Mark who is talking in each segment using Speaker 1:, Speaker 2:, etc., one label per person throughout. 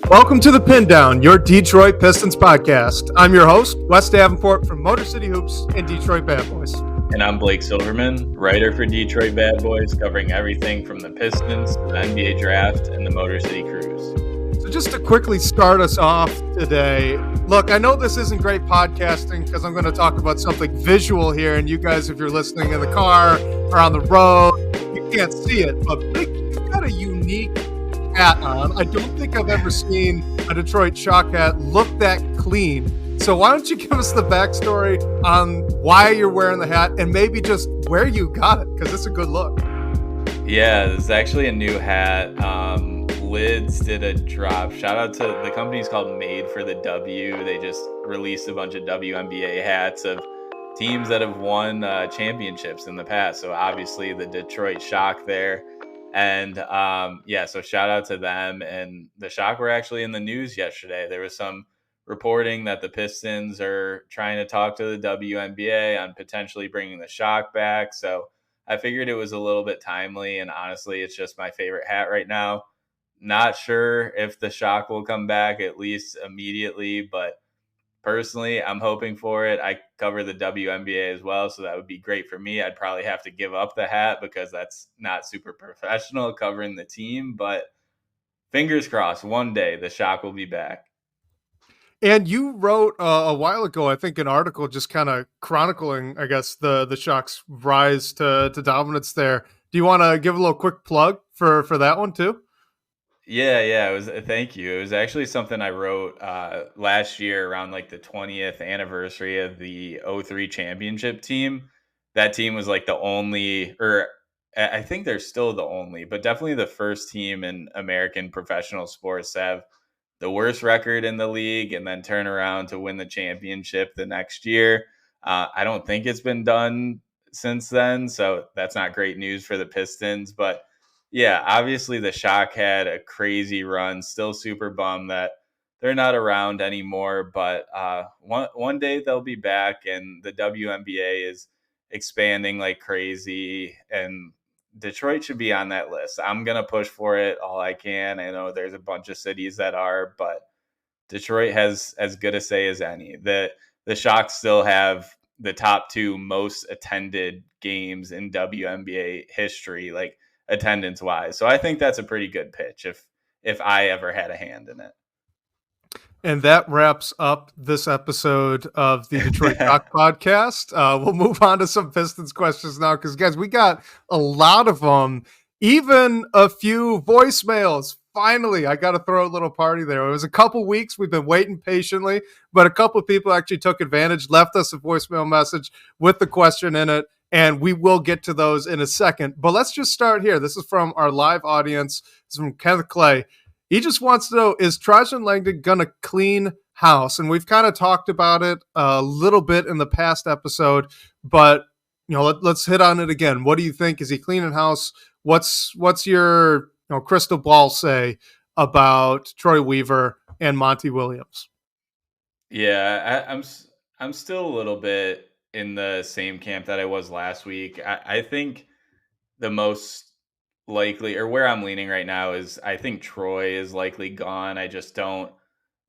Speaker 1: Welcome to the Pindown, your Detroit Pistons podcast. I'm your host, Wes Davenport from Motor City Hoops and Detroit Bad Boys.
Speaker 2: And I'm Blake Silverman, writer for Detroit Bad Boys, covering everything from the Pistons to the NBA Draft and the Motor City Cruise.
Speaker 1: So just to quickly start us off today, look, I know this isn't great podcasting because I'm going to talk about something visual here, and you guys, if you're listening in the car or on the road, you can't see it, but Blake, you've got a unique hat on. I don't think I've ever seen a Detroit Shock hat look that clean. So why don't you give us the backstory on why you're wearing the hat and maybe just where you got it, because it's a good look.
Speaker 2: Yeah, this is actually a new hat. Lids did a drop. Shout out to the company's called Made for the W. They just released a bunch of WNBA hats of teams that have won championships in the past. So obviously the Detroit Shock there. And so shout out to them. And the Shock were actually in the news yesterday. There was some reporting that the Pistons are trying to talk to the WNBA on potentially bringing the Shock back. So I figured it was a little bit timely. And honestly, it's just my favorite hat right now. Not sure if the Shock will come back at least immediately, but personally, I'm hoping for it. I cover the WNBA as well, so that would be great for me. I'd probably have to give up the hat because that's not super professional covering the team, but fingers crossed, one day the Shock will be back.
Speaker 1: And you wrote a while ago, I think, an article just kind of chronicling, I guess, the Shock's rise to dominance there. Do you want to give a little quick plug for that one too?
Speaker 2: Yeah. It was. Thank you. It was actually something I wrote last year around like the 20th anniversary of the 03 championship team. That team was like the only, or I think they're still the only, but definitely the first team in American professional sports to have the worst record in the league and then turn around to win the championship the next year. I don't think it's been done since then, so that's not great news for the Pistons, but yeah, obviously the Shock had a crazy run. Still super bummed that they're not around anymore. But one day they'll be back, and the WNBA is expanding like crazy. And Detroit should be on that list. I'm gonna push for it all I can. I know there's a bunch of cities that are, but Detroit has as good a say as any. The Shock still have the top two most attended games in WNBA history, like attendance wise. So I think that's a pretty good pitch if I ever had a hand in it.
Speaker 1: And that wraps up this episode of the Detroit Shock podcast. We'll move on to some Pistons questions now because, guys, we got a lot of them, even a few voicemails. Finally, I got to throw a little party there. It was a couple weeks. We've been waiting patiently, but a couple of people actually took advantage, left us a voicemail message with the question in it, and we will get to those in a second. But let's just start here. This is from our live audience. This is from Kenneth Clay. He just wants to know, is Trajan Langdon going to clean house? And we've kind of talked about it a little bit in the past episode, but let's hit on it again. What do you think? Is he cleaning house? What's your crystal ball say about Troy Weaver and Monty Williams?
Speaker 2: Yeah, I'm still a little bit in the same camp that I was last week. I think the most likely, or where I'm leaning right now, is I think Troy is likely gone. I just don't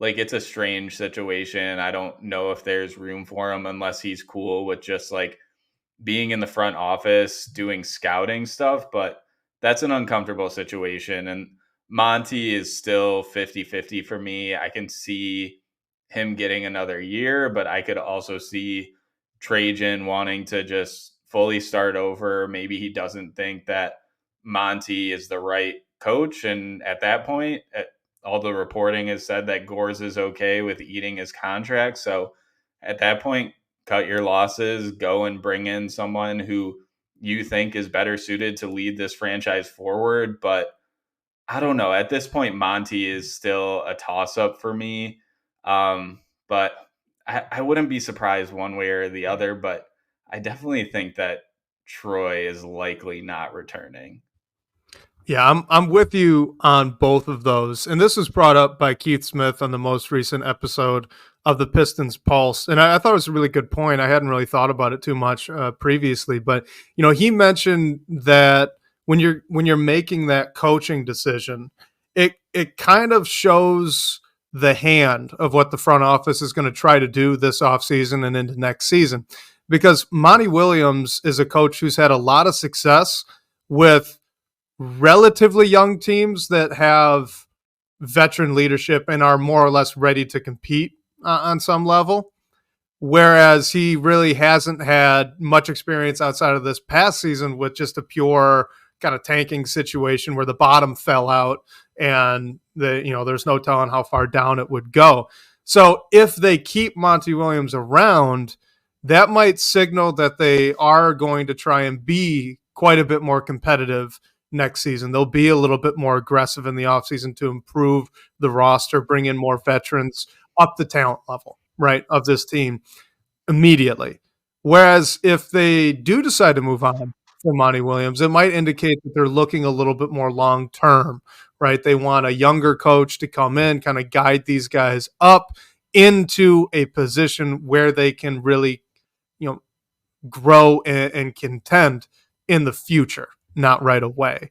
Speaker 2: it's a strange situation. I don't know if there's room for him unless he's cool with just like being in the front office doing scouting stuff, but that's an uncomfortable situation. And Monty is still 50-50 for me. I can see him getting another year, but I could also see Trajan wanting to just fully start over. Maybe he doesn't think that Monty is the right coach. And at that point, all the reporting has said that Gores is okay with eating his contract. So at that point, cut your losses, go and bring in someone who you think is better suited to lead this franchise forward. But I don't know. At this point, Monty is still a toss-up for me. But I wouldn't be surprised one way or the other, but I definitely think that Troy is likely not returning.
Speaker 1: Yeah, I'm with you on both of those. And this was brought up by Keith Smith on the most recent episode of the Pistons Pulse. And I thought it was a really good point. I hadn't really thought about it too much previously, but he mentioned that when you're making that coaching decision, it it kind of shows the hand of what the front office is going to try to do this offseason and into next season. Because Monty Williams is a coach who's had a lot of success with relatively young teams that have veteran leadership and are more or less ready to compete on some level. Whereas he really hasn't had much experience outside of this past season with just a pure kind of tanking situation where the bottom fell out and there's no telling how far down it would go. So if they keep Monty Williams around, that might signal that they are going to try and be quite a bit more competitive next season. They'll be a little bit more aggressive in the offseason to improve the roster, bring in more veterans, up the talent level, right, of this team immediately. Whereas if they do decide to move on from Monty Williams, it might indicate that they're looking a little bit more long term, right? They want a younger coach to come in, kind of guide these guys up into a position where they can really, grow and contend in the future, not right away.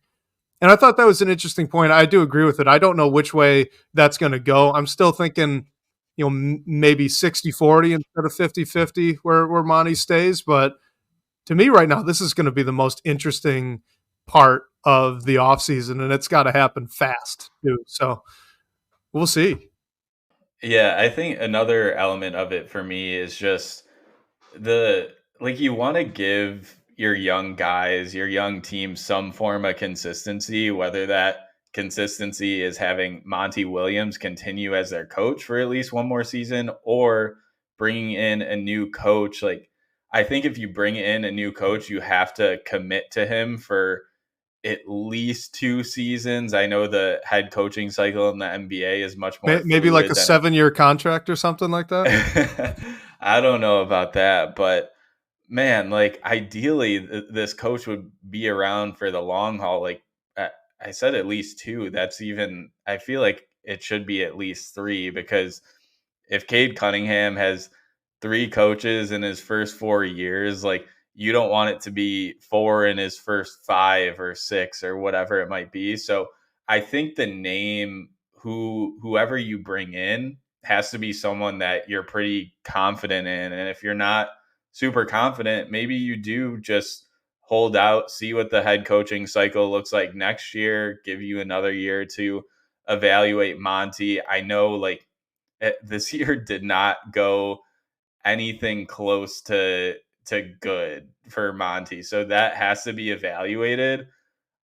Speaker 1: And I thought that was an interesting point. I do agree with it. I don't know which way that's going to go. I'm still thinking, maybe 60-40 instead of 50-50 where Monty stays. But to me right now, this is going to be the most interesting part of the offseason, and it's got to happen fast, too. So we'll see.
Speaker 2: Yeah, I think another element of it for me is just the like you want to give your young guys, your young team some form of consistency, whether that consistency is having Monty Williams continue as their coach for at least one more season or bringing in a new coach. Like I think if you bring in a new coach, you have to commit to him for at least 2 seasons. I know the head coaching cycle in the NBA is much more
Speaker 1: Maybe like
Speaker 2: fluid
Speaker 1: a
Speaker 2: than
Speaker 1: 7-year contract or something like that.
Speaker 2: I don't know about that, but man, like ideally, this coach would be around for the long haul. Like I, I said, at least two. That's even. I feel like it should be at least three because if Cade Cunningham has three coaches in his first 4 years, like you don't want it to be four in his first 5 or 6 or whatever it might be. So I think the name whoever you bring in has to be someone that you're pretty confident in. And if you're not super confident, maybe you do just hold out, see what the head coaching cycle looks like next year, give you another year to evaluate Monty. I know like this year did not go anything close to good for Monty. So that has to be evaluated.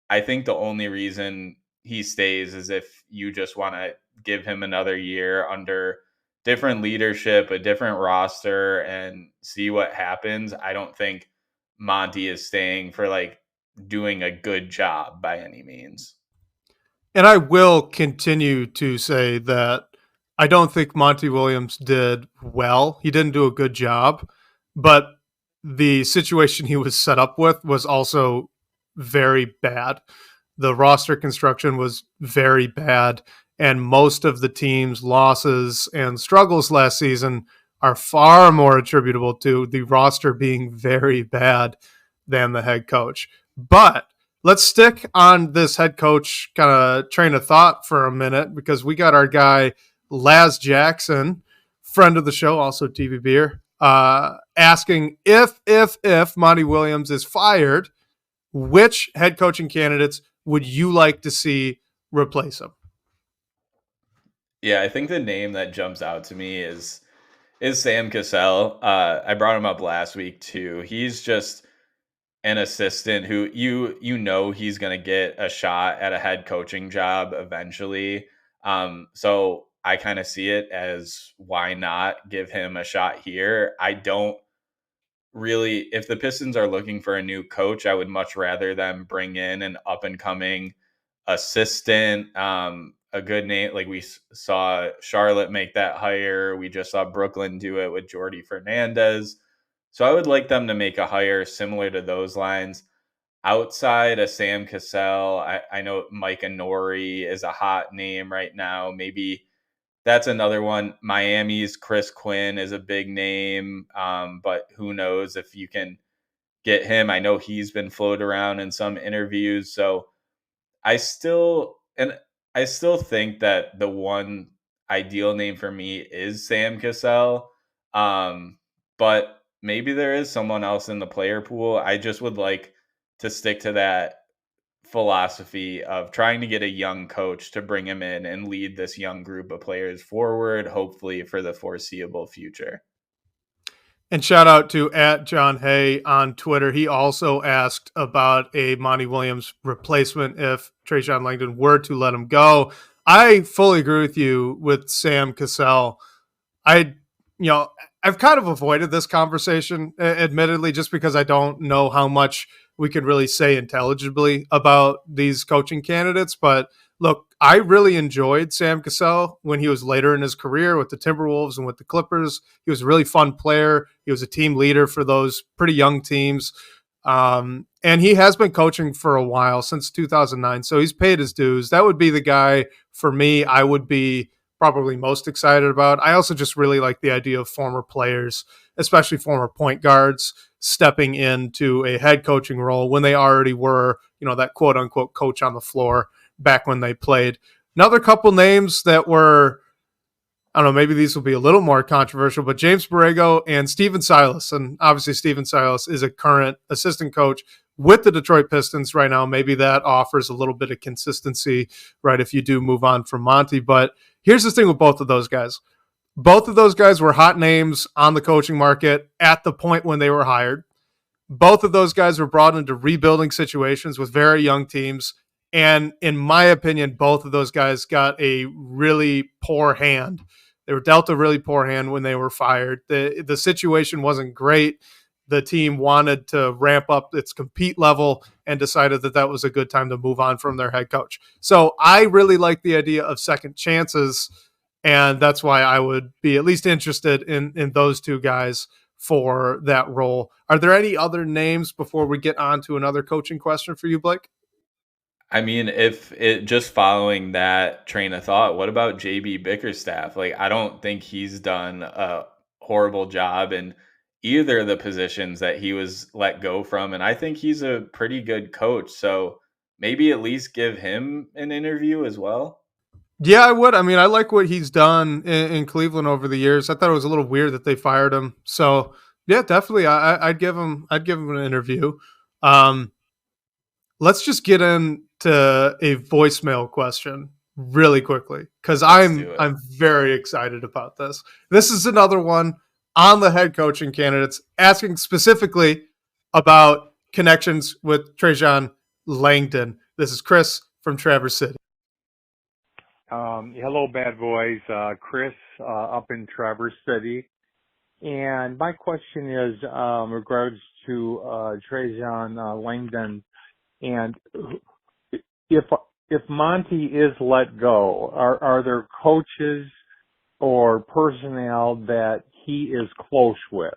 Speaker 2: I think the only reason he stays is if you just want to give him another year under different leadership, a different roster, and see what happens. I don't think Monty is staying for like doing a good job by any means.
Speaker 1: And I will continue to say that I don't think Monty Williams did well. He didn't do a good job, but the situation he was set up with was also very bad. The roster construction was very bad, and most of the team's losses and struggles last season are far more attributable to the roster being very bad than the head coach. But let's stick on this head coach kind of train of thought for a minute because we got our guy Laz Jackson, friend of the show, also TV Beer, asking if Monty Williams is fired, which head coaching candidates would you like to see replace him?
Speaker 2: Yeah, I think the name that jumps out to me is Sam Cassell. I brought him up last week too. He's just an assistant who he's going to get a shot at a head coaching job eventually. So I kind of see it as why not give him a shot here. I don't really, if the Pistons are looking for a new coach, I would much rather them bring in an up and coming assistant, a good name. Like we saw Charlotte make that hire. We just saw Brooklyn do it with Jordy Fernandez. So I would like them to make a hire similar to those lines. Outside of Sam Cassell, I know Mike Anori is a hot name right now. Maybe that's another one. Miami's Chris Quinn is a big name, but who knows if you can get him. I know he's been floated around in some interviews. So I still, and I still think that the one ideal name for me is Sam Cassell. Um, but maybe there is someone else in the player pool. I just would like to stick to that philosophy of trying to get a young coach to bring him in and lead this young group of players forward, hopefully for the foreseeable future.
Speaker 1: And shout out to at John Hay on Twitter. He also asked about a Monty Williams replacement if Trajan Langdon were to let him go. I fully agree with you with Sam Cassell. I, I've kind of avoided this conversation, admittedly, just because I don't know how much we could really say intelligibly about these coaching candidates. But look, I really enjoyed Sam Cassell when he was later in his career with the Timberwolves and with the Clippers. He was a really fun player. He was a team leader for those pretty young teams. And he has been coaching for a while, since 2009. So he's paid his dues. That would be the guy for me I would be probably most excited about. I also just really like the idea of former players, especially former point guards, stepping into a head coaching role when they already were, that quote unquote coach on the floor back when they played. Another couple names that were, I don't know, maybe these will be a little more controversial, but James Borrego and Steven Silas. And obviously, Steven Silas is a current assistant coach with the Detroit Pistons right now. Maybe that offers a little bit of consistency, right, if you do move on from Monty. But here's the thing with both of those guys. Both of those guys were hot names on the coaching market at the point when they were hired. Both of those guys were brought into rebuilding situations with very young teams. And in my opinion, both of those guys got a really poor hand. They were dealt a really poor hand when they were fired. The situation wasn't great. The team wanted to ramp up its compete level and decided that that was a good time to move on from their head coach. So I really like the idea of second chances, and that's why I would be at least interested in those two guys for that role. Are there any other names before we get on to another coaching question for you, Blake?
Speaker 2: I mean, if it just following that train of thought, what about JB Bickerstaff? Like, I don't think he's done a horrible job in either of the positions that he was let go from. And I think he's a pretty good coach. So maybe at least give him an interview as well.
Speaker 1: Yeah, I would. I mean, I like what he's done in Cleveland over the years. I thought it was a little weird that they fired him. So yeah, definitely, I'd give him. I'd give him an interview. Um, let's just get into a voicemail question really quickly because
Speaker 2: Let's
Speaker 1: I'm
Speaker 2: do it.
Speaker 1: I'm very excited about this. This is another one on the head coaching candidates asking specifically about connections with Trajan Langdon. This is Chris from Traverse City.
Speaker 3: Hello, bad boys. Chris, up in Traverse City. And my question is, regards to, Trajan, Langdon. And if, if Monty is let go, are there coaches or personnel that he is close with?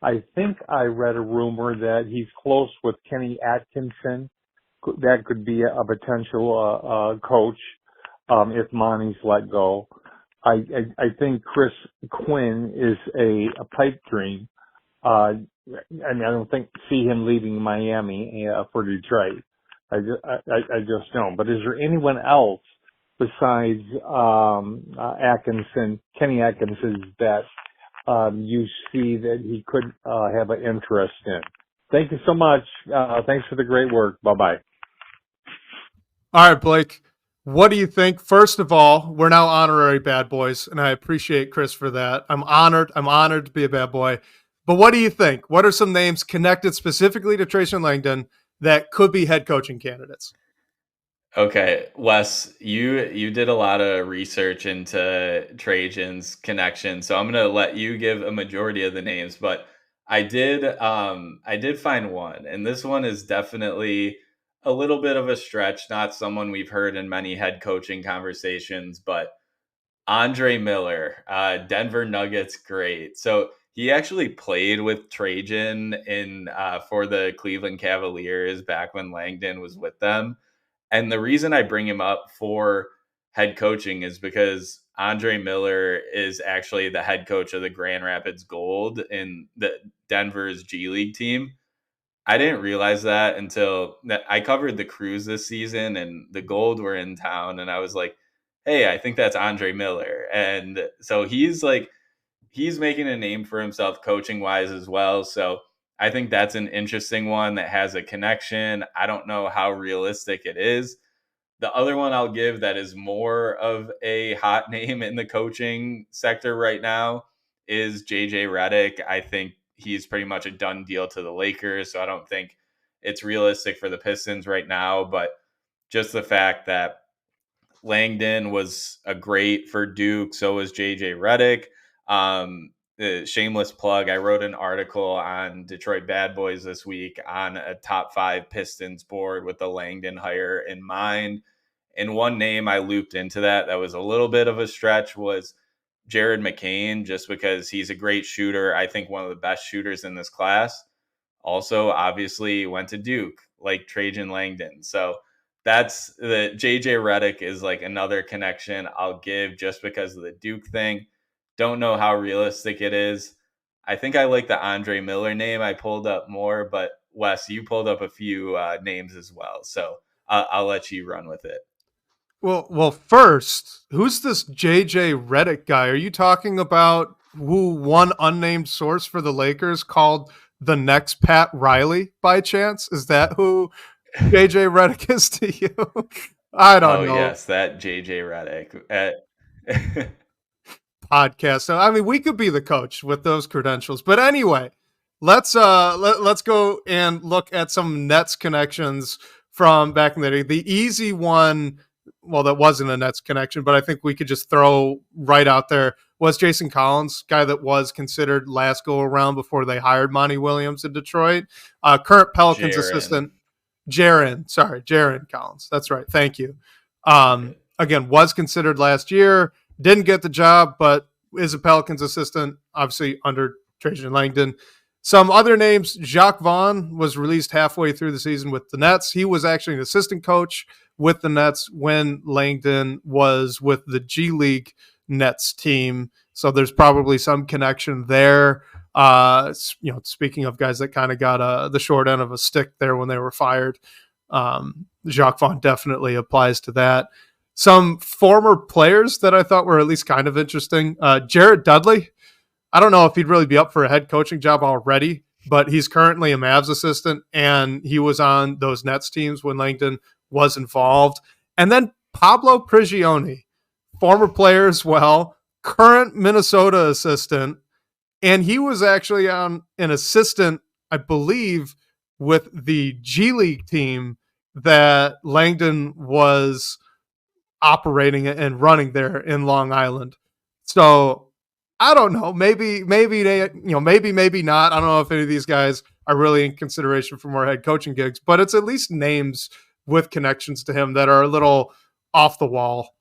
Speaker 3: I think I read a rumor that he's close with Kenny Atkinson. That could be a potential, coach. If Monty's let go. I think Chris Quinn is a pipe dream. I mean, I don't see him leaving Miami for Detroit. I just don't. But is there anyone else besides Atkinson, Kenny Atkinson, that you see that he could have an interest in? Thank you so much. Thanks for the great work. Bye bye.
Speaker 1: All right, Blake. What do you think? First of all, we're now honorary bad boys, and I appreciate Chris for that. I'm honored. I'm honored to be a bad boy. But what do you think? What are some names connected specifically to Trajan Langdon that could be head coaching candidates?
Speaker 2: Okay, Wes, you did a lot of research into Trajan's connection, so I'm gonna let you give a majority of the names, but I did find one, and this one is definitely a little bit of a stretch, not someone we've heard in many head coaching conversations, but Andre Miller, Denver Nuggets great. So he actually played with Trajan in for the Cleveland Cavaliers back when Langdon was with them. And the reason I bring him up for head coaching is because Andre Miller is actually the head coach of the Grand Rapids Gold in the Denver's G League team. I didn't realize that until that I covered the Cruise this season and the Gold were in town, and I was like, "Hey, I think that's Andre Miller." And so he's making a name for himself coaching wise as well. So I think that's an interesting one that has a connection. I don't know how realistic it is. The other one I'll give that is more of a hot name in the coaching sector right now is JJ Redick. I think he's pretty much a done deal to the Lakers. So I don't think it's realistic for the Pistons right now. But just the fact that Langdon was a great for Duke. So was JJ Redick. Shameless plug. I wrote an article on Detroit Bad Boys this week on a top 5 Pistons board with the Langdon hire in mind. And one name I looped into that was a little bit of a stretch was Jared McCain, just because he's a great shooter. I think one of the best shooters in this class. Also, obviously, went to Duke, like Trajan Langdon. So that's the JJ Redick is like another connection I'll give just because of the Duke thing. Don't know how realistic it is. I think I like the Andre Miller name. I pulled up more, but Wes, you pulled up a few names as well. So I'll let you run with it.
Speaker 1: Well, first, who's this JJ Redick guy? Are you talking about who one unnamed source for the Lakers called the next Pat Riley by chance? Is that who JJ Redick is to you? I don't
Speaker 2: Oh
Speaker 1: know.
Speaker 2: yes, that JJ Redick.
Speaker 1: Podcast. So I mean, we could be the coach with those credentials. But anyway, let's go and look at some Nets connections from back in the day. The easy one, well, that wasn't a Nets connection, but I think we could just throw right out there was Jason Collins, guy that was considered last go around before they hired Monty Williams in Detroit. Current Pelicans assistant Jaron Collins. That's right. Thank you. Again, was considered last year. Didn't get the job, but is a Pelicans assistant, obviously under Trajan Langdon. Some other names, Jacques Vaughn was released halfway through the season with the Nets. He was actually an assistant coach with the Nets when Langdon was with the G League Nets team. So there's probably some connection there. Speaking of guys that kind of got the short end of a stick there when they were fired, Jacques Vaughn definitely applies to that. Some former players that I thought were at least kind of interesting. Jared Dudley. I don't know if he'd really be up for a head coaching job already, but he's currently a Mavs assistant, and he was on those Nets teams when Langdon was involved. And then Pablo Prigioni, former player as well, current Minnesota assistant, and he was actually on an assistant, I believe, with the G League team that Langdon was operating and running there in Long Island. So I don't know. Maybe they, maybe not. I don't know if any of these guys are really in consideration for more head coaching gigs, but it's at least names with connections to him that are a little off the wall.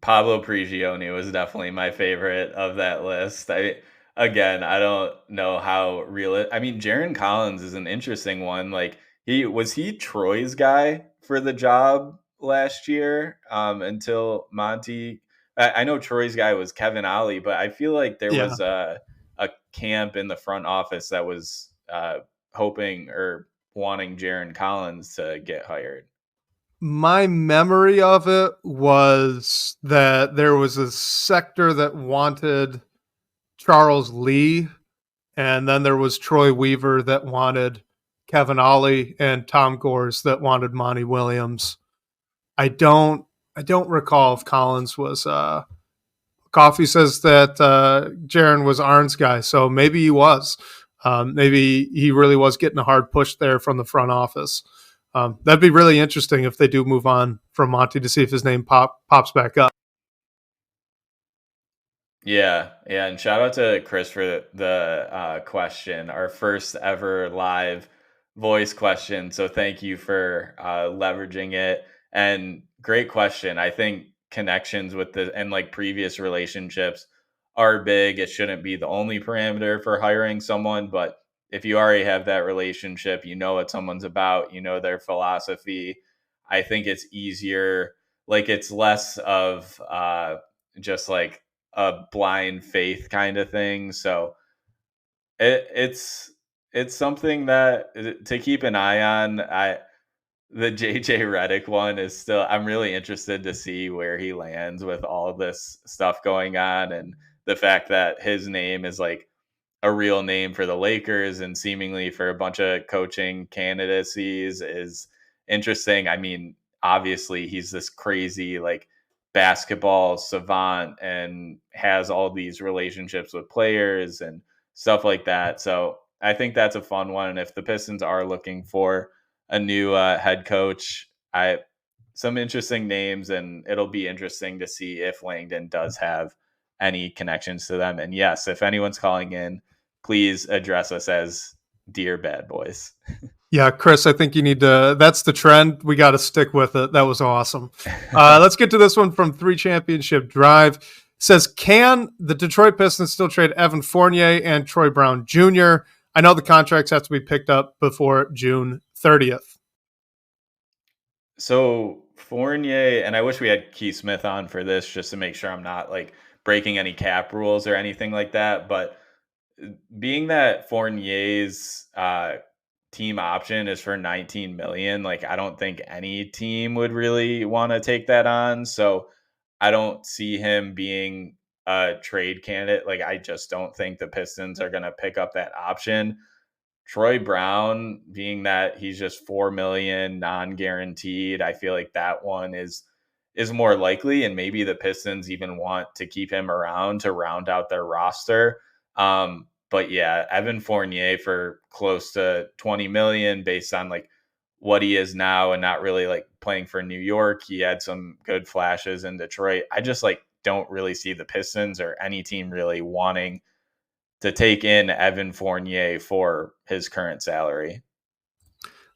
Speaker 2: Pablo Prigioni was definitely my favorite of that list. I don't know how real it. I mean, Jaron Collins is an interesting one. Like he Troy's guy for the job last year until Monty. I know Troy's guy was Kevin Ollie, but I feel like there was a camp in the front office that was hoping or wanting Jaron Collins to get hired.
Speaker 1: My memory of it was that there was a sector that wanted Charles Lee, and then there was Troy Weaver that wanted Kevin Ollie, and Tom Gores that wanted Monty Williams. I don't recall if Collins was Coffee says that Jaron was Arn's guy, so maybe he was. Maybe he really was getting a hard push there from the front office. That'd be really interesting if they do move on from Monty to see if his name pops back up.
Speaker 2: Yeah, and shout out to Chris for the question, our first ever live voice question. So thank you for leveraging it. And great question. I think connections with the and like previous relationships are big. It shouldn't be the only parameter for hiring someone, but if you already have that relationship, you know what someone's about, you know their philosophy. I think it's easier. Like it's less of just like a blind faith kind of thing. So it's it's something that to keep an eye on. The JJ Redick one is still, I'm really interested to see where he lands with all of this stuff going on, and the fact that his name is like a real name for the Lakers and seemingly for a bunch of coaching candidacies is interesting. I mean, obviously he's this crazy like basketball savant and has all these relationships with players and stuff like that. So I think that's a fun one. And if the Pistons are looking for a new head coach, I some interesting names, and it'll be interesting to see if Langdon does have any connections to them. And yes, if anyone's calling in, please address us as Dear Bad Boys.
Speaker 1: Yeah, Chris, I think you need to. That's the trend. We got to stick with it. That was awesome. Let's get to this one from 3 Championship Drive. It says, can the Detroit Pistons still trade Evan Fournier and Troy Brown Jr.? I know the contracts have to be picked up before June 30th.
Speaker 2: So Fournier, and I wish we had Keith Smith on for this just to make sure I'm not like breaking any cap rules or anything like that. But being that Fournier's team option is for 19 million, like I don't think any team would really want to take that on. So I don't see him being a trade candidate. Like I just don't think the Pistons are going to pick up that option. Troy Brown, being that he's just 4 million non-guaranteed, I feel like that one is more likely, and maybe the Pistons even want to keep him around to round out their roster. But yeah, Evan Fournier for close to 20 million based on like what he is now and not really like playing for New York. He had some good flashes in Detroit. I just like don't really see the Pistons or any team really wanting to take in Evan Fournier for his current salary.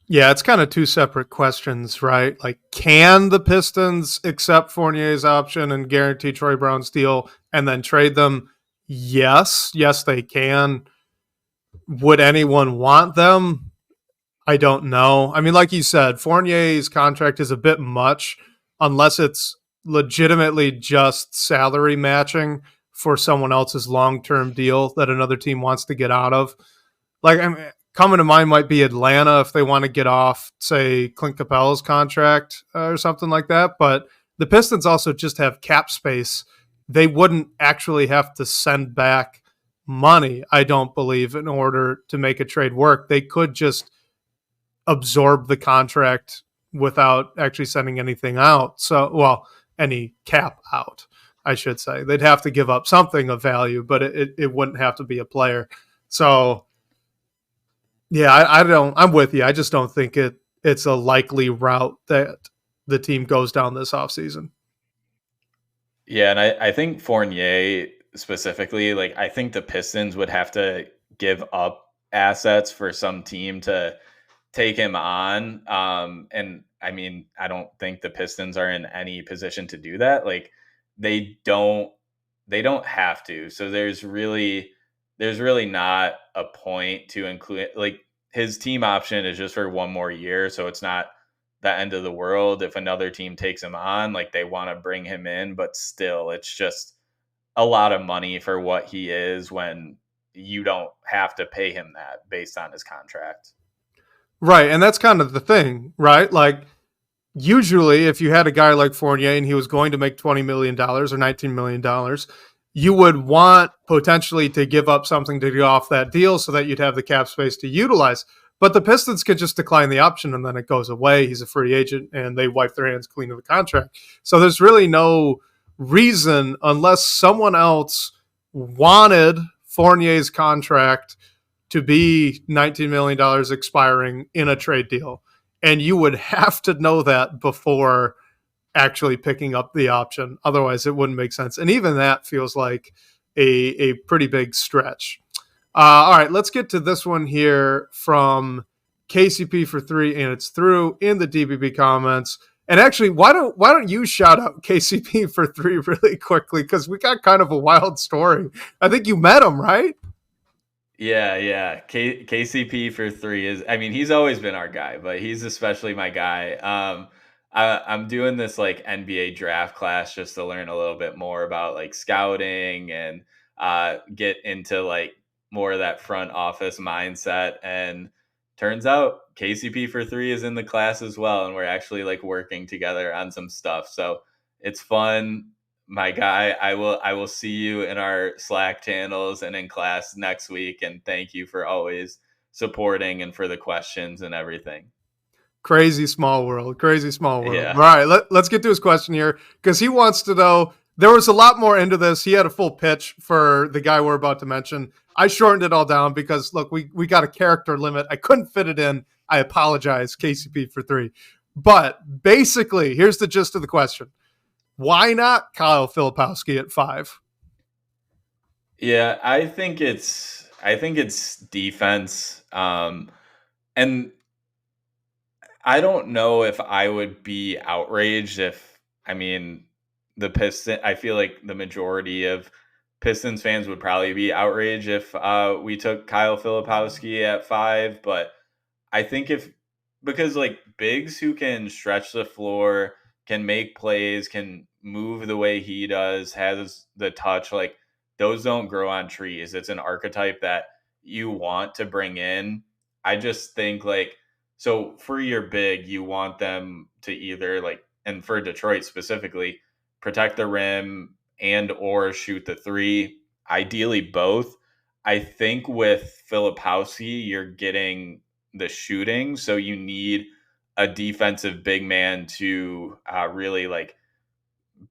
Speaker 1: Yeah, it's kind of 2 separate questions, right? Like, can the Pistons accept Fournier's option and guarantee Troy Brown's deal and then trade them? Yes, they can. Would anyone want them? I don't know. I mean, like you said, Fournier's contract is a bit much unless it's legitimately just salary matching for someone else's long-term deal that another team wants to get out of. Like, I mean, coming to mind might be Atlanta if they want to get off, say, Clint Capella's contract or something like that. But the Pistons also just have cap space. They wouldn't actually have to send back money, I don't believe, in order to make a trade work. They could just absorb the contract without actually sending anything out. So, well, any cap out, I should say. They'd have to give up something of value, but it wouldn't have to be a player. So, yeah, I'm with you. I just don't think it's a likely route that the team goes down this offseason.
Speaker 2: Yeah, and I think Fournier specifically, like I think the Pistons would have to give up assets for some team to take him on. And I mean, I don't think the Pistons are in any position to do that. Like they don't have to. So there's really not a point to include, like his team option is just for one more year. So it's not the end of the world if another team takes him on, like they want to bring him in, but still it's just a lot of money for what he is when you don't have to pay him that based on his contract.
Speaker 1: Right. And that's kind of the thing, right? Like, usually if you had a guy like Fournier and he was going to make $20 million or $19 million, you would want potentially to give up something to get off that deal so that you'd have the cap space to utilize. But the Pistons could just decline the option and then it goes away. He's a free agent and they wipe their hands clean of the contract. So there's really no reason, unless someone else wanted Fournier's contract to be $19 million expiring in a trade deal. And you would have to know that before actually picking up the option. Otherwise, it wouldn't make sense. And even that feels like a pretty big stretch. All right, let's get to this one here from KCP for 3, and it's through in the DBB comments. And actually, why don't you shout out KCP for 3 really quickly, because we got kind of a wild story. I think you met him, right?
Speaker 2: Yeah. KCP for 3 is, I mean, he's always been our guy, but he's especially my guy. I'm doing this like NBA draft class just to learn a little bit more about like scouting and get into like more of that front office mindset. And turns out KCP for 3 is in the class as well. And we're actually like working together on some stuff. So it's fun. My guy, I will see you in our Slack channels and in class next week. And thank you for always supporting and for the questions and everything.
Speaker 1: Crazy small world. Crazy small world.
Speaker 2: Yeah.
Speaker 1: All right, let's get to his question here because he wants to know. There was a lot more into this. He had a full pitch for the guy we're about to mention. I shortened it all down because, look, we got a character limit. I couldn't fit it in. I apologize, KCP for 3. But basically, here's the gist of the question. Why not Kyle Filipowski at 5?
Speaker 2: Yeah, I think it's defense. And I don't know if I would be outraged if, I mean, I feel like the majority of Pistons fans would probably be outraged if we took Kyle Filipowski at 5. But I think because like bigs who can stretch the floor, can make plays, can move the way he does, has the touch, like those don't grow on trees. It's an archetype that you want to bring in. I just think like, so for your big, you want them to either like, and for Detroit specifically, protect the rim and or shoot the 3, ideally both. I think with Filipowski, you're getting the shooting, so you need a defensive big man to really like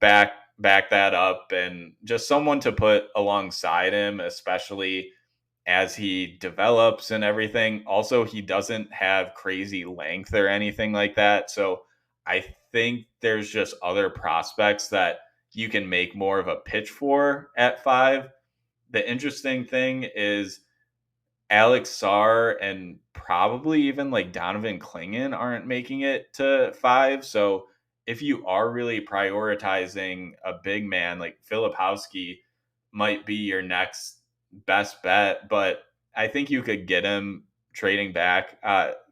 Speaker 2: back that up, and just someone to put alongside him, especially as he develops and everything. Also, he doesn't have crazy length or anything like that, so I think there's just other prospects that you can make more of a pitch for at 5. The interesting thing is Alex Sarr and probably even like Donovan Clingan aren't making it to 5. So if you are really prioritizing a big man, like Filipowski might be your next best bet, but I think you could get him trading back.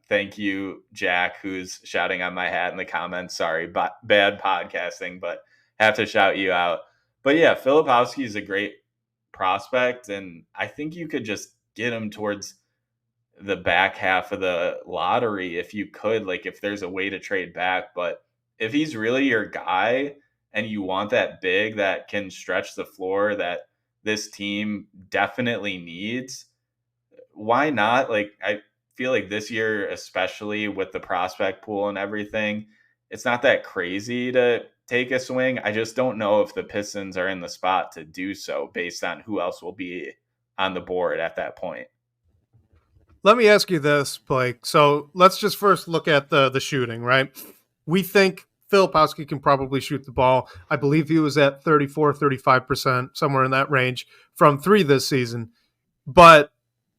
Speaker 2: Thank you, Jack, who's shouting on my hat in the comments. Sorry, bad podcasting, but have to shout you out. But yeah, Filipowski is a great prospect, and I think you could just get him towards the back half of the lottery if you could, like if there's a way to trade back. But if he's really your guy and you want that big that can stretch the floor that this team definitely needs, why not? Like I feel like this year, especially with the prospect pool and everything, it's not that crazy to take a swing. I just don't know if the Pistons are in the spot to do so based on who else will be on the board at that point.
Speaker 1: Let me ask you this, Blake. So let's just first look at the shooting, right? We think Filipowski can probably shoot the ball. I believe he was at 34, 35%, somewhere in that range from 3 this season. But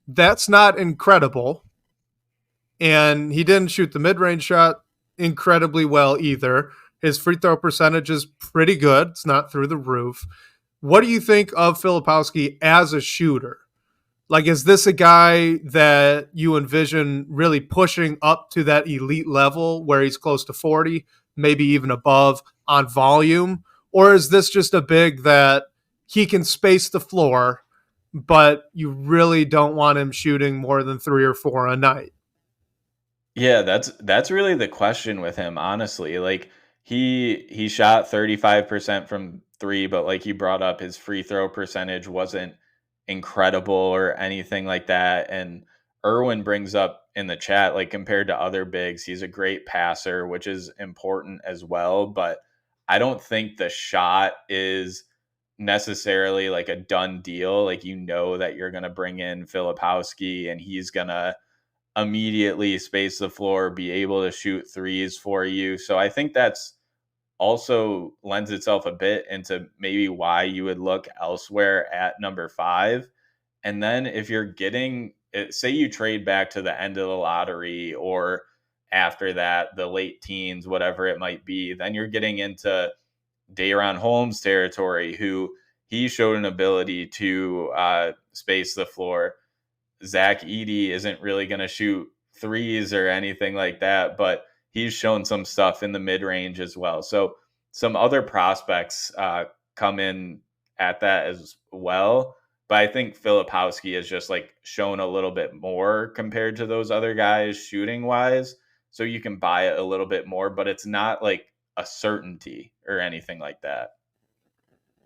Speaker 1: that's not incredible. And he didn't shoot the mid-range shot incredibly well either. His free throw percentage is pretty good. It's not through the roof. What do you think of Filipowski as a shooter? Like, is this a guy that you envision really pushing up to that elite level where he's close to 40, maybe even above on volume? Or is this just a big that he can space the floor, but you really don't want him shooting more than 3 or 4 a night?
Speaker 2: Yeah, that's really the question with him, honestly. Like he shot 35% from 3, but like you brought up, his free throw percentage wasn't incredible or anything like that. And Irwin brings up in the chat, like compared to other bigs, he's a great passer, which is important as well. But I don't think the shot is necessarily like a done deal. Like, you know that you're gonna bring in Filipowski and he's gonna immediately space the floor, be able to shoot threes for you. So I think that's also lends itself a bit into maybe why you would look elsewhere at number 5. And then if you're getting, say you trade back to the end of the lottery or after that, the late teens, whatever it might be, then you're getting into Day'Ron Holmes territory, who he showed an ability to space the floor. Zach Edey isn't really going to shoot threes or anything like that, but he's shown some stuff in the mid range as well. So some other prospects come in at that as well. But I think Filipowski has just like shown a little bit more compared to those other guys shooting wise. So you can buy it a little bit more, but it's not like a certainty or anything like that.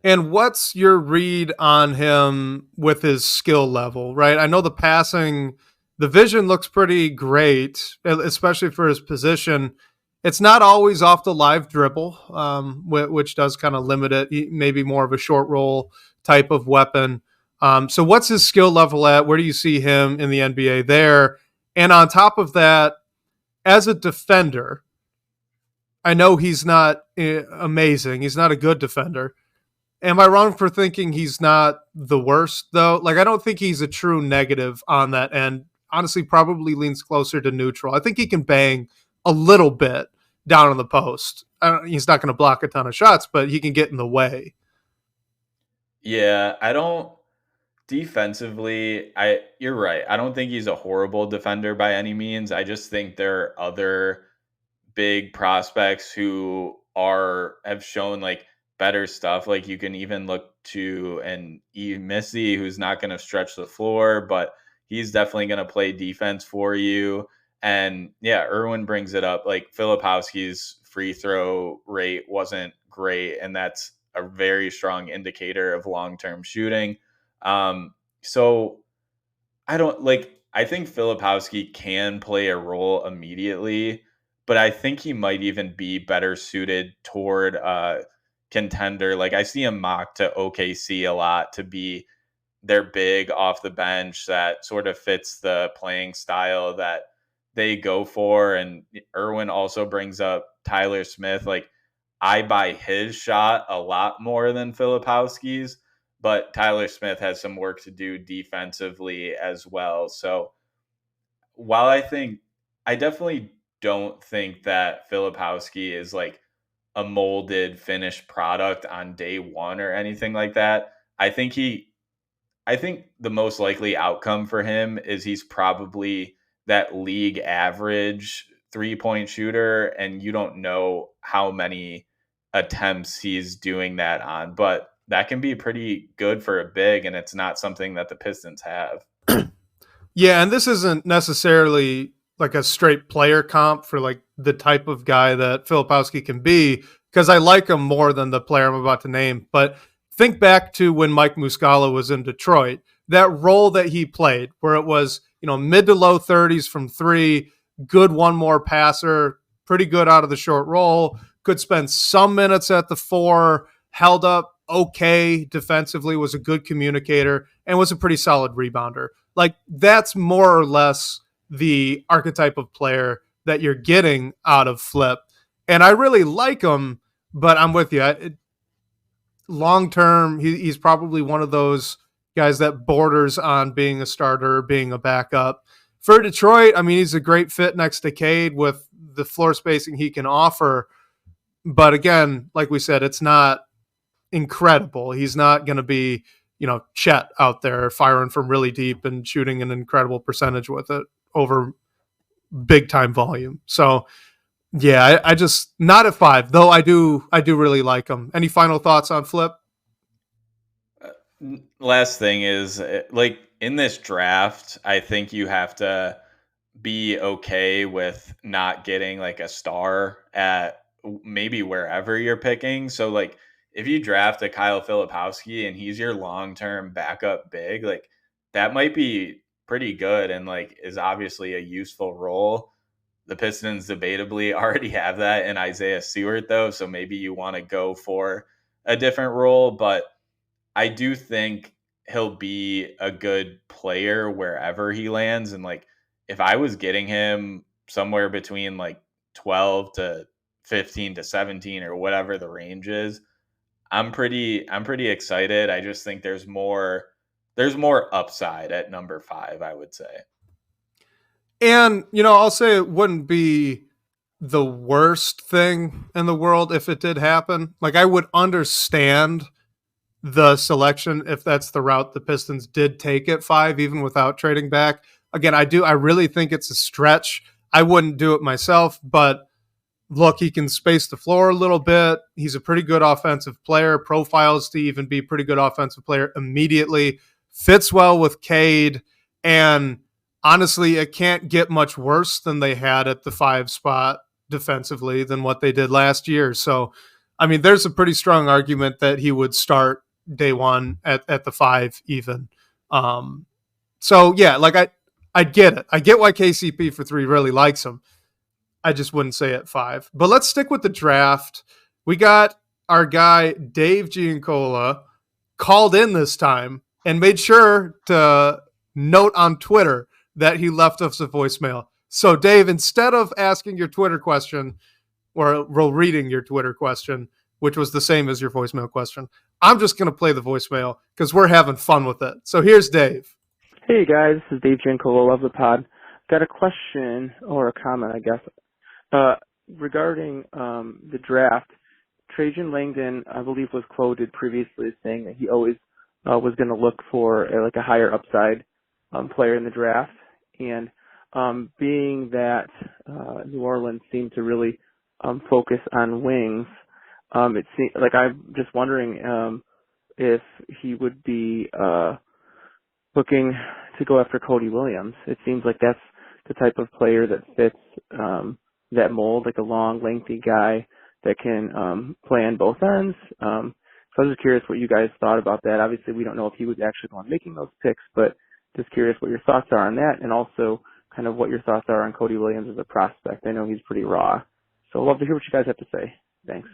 Speaker 1: And what's your read on him with his skill level, right? I know the vision looks pretty great, especially for his position. It's not always off the live dribble, which does kind of limit it. Maybe more of a short roll type of weapon. So what's his skill level at? Where do you see him in the NBA there? And on top of that, as a defender, I know he's not amazing. He's not a good defender. Am I wrong for thinking he's not the worst, though? Like, I don't think he's a true negative on that end. Honestly, probably leans closer to neutral. I think he can bang a little bit down on the post. He's not going to block a ton of shots, but he can get in the way.
Speaker 2: Yeah, I don't defensively, you're right. I don't think he's a horrible defender by any means. I just think there are other big prospects who have shown like better stuff. Like you can even look to an E Missy who's not going to stretch the floor, but he's definitely going to play defense for you. And yeah, Irwin brings it up. Like Filipowski's free throw rate wasn't great, and that's a very strong indicator of long-term shooting. So I think Filipowski can play a role immediately, but I think he might even be better suited toward a contender. Like I see him mocked to OKC a lot to be their big off the bench that sort of fits the playing style that they go for. And Irwin also brings up Tyler Smith. Like I buy his shot a lot more than Filipowski's, but Tyler Smith has some work to do defensively as well. So while I definitely don't think that Filipowski is like a molded finished product on day one or anything like that. I think the most likely outcome for him is he's probably that league average 3-point shooter, and you don't know how many attempts he's doing that on, but that can be pretty good for a big, and it's not something that the Pistons have.
Speaker 1: Yeah, and this isn't necessarily like a straight player comp for like the type of guy that Filipowski can be, because I like him more than the player I'm about to name. But think back to when Mike Muscala was in Detroit, that role that he played where it was, mid to low 30s from three, good one more passer, pretty good out of the short roll, could spend some minutes at the four, held up okay defensively, was a good communicator, and was a pretty solid rebounder. Like that's more or less the archetype of player that you're getting out of Flip. And I really like him, but I'm with you. Long term, he's probably one of those guys that borders on being a starter, being a backup. For Detroit, I mean, he's a great fit next to Cade with the floor spacing he can offer. But again, like we said, it's not incredible. He's not going to be, Chet out there firing from really deep and shooting an incredible percentage with it over big time volume. So yeah, I just not at 5, though I do really like him. Any final thoughts on Flip?
Speaker 2: Last thing is like in this draft, I think you have to be okay with not getting like a star at maybe wherever you're picking. So like if you draft a Kyle Filipowski and he's your long-term backup big, like that might be pretty good and like is obviously a useful role. The Pistons debatably already have that in Isaiah Stewart though, so maybe you want to go for a different role, but I do think he'll be a good player wherever he lands. And like if I was getting him somewhere between like 12 to 15 to 17 or whatever the range is, I'm pretty excited. I just think there's more upside at number 5, I would say.
Speaker 1: And, I'll say it wouldn't be the worst thing in the world if it did happen. Like I would understand the selection if that's the route the Pistons did take at 5, even without trading back. Again, I really think it's a stretch. I wouldn't do it myself, but look, he can space the floor a little bit. He's a pretty good offensive player, profiles to even be pretty good offensive player immediately. fits well with Cade, and honestly, it can't get much worse than they had at the 5 spot defensively than what they did last year. So, I mean, there's a pretty strong argument that he would start day one at the 5 even. So yeah, like I get it. I get why KCP for 3 really likes him. I just wouldn't say at 5. But let's stick with the draft. We got our guy Dave Giancola called in this time and made sure to note on Twitter that he left us a voicemail. So Dave, instead of asking your Twitter question or reading your Twitter question, which was the same as your voicemail question, I'm just going to play the voicemail because we're having fun with it. So here's Dave.
Speaker 4: Hey guys, this is Dave Giancola, love the pod. Got a question or a comment, I guess, regarding the draft. Trajan Langdon, I believe, was quoted previously as saying that he always was going to look for a higher upside player in the draft. And being that New Orleans seemed to really focus on wings, it seems like I'm just wondering if he would be looking to go after Cody Williams. It seems like that's the type of player that fits that mold, like a long, lengthy guy that can play on both ends. So I was just curious what you guys thought about that. Obviously, we don't know if he was actually the one making those picks, but just curious what your thoughts are on that, and also kind of what your thoughts are on Cody Williams as a prospect. I know he's pretty raw. So I'd love to hear what you guys have to say. Thanks.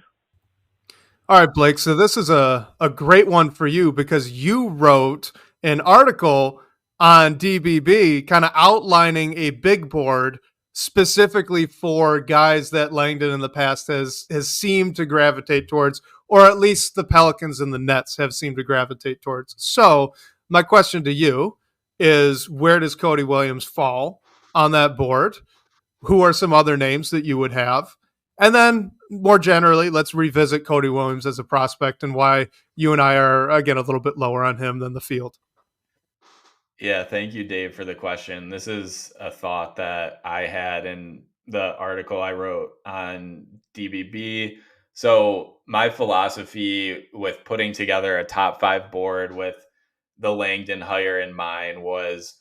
Speaker 1: All right, Blake. So this is a great one for you because you wrote an article on DBB kind of outlining a big board specifically for guys that Langdon in the past has seemed to gravitate towards, or at least the Pelicans and the Nets have seemed to gravitate towards. So my question to you is, where does Cody Williams fall on that board? Who are some other names that you would have? And then more generally, let's revisit Cody Williams as a prospect and why you and I are, again, a little bit lower on him than the field.
Speaker 2: Yeah, thank you, Dave, for the question. This is a thought that I had in the article I wrote on DBB. So, my philosophy with putting together a top 5 board with the Langdon hire in mind was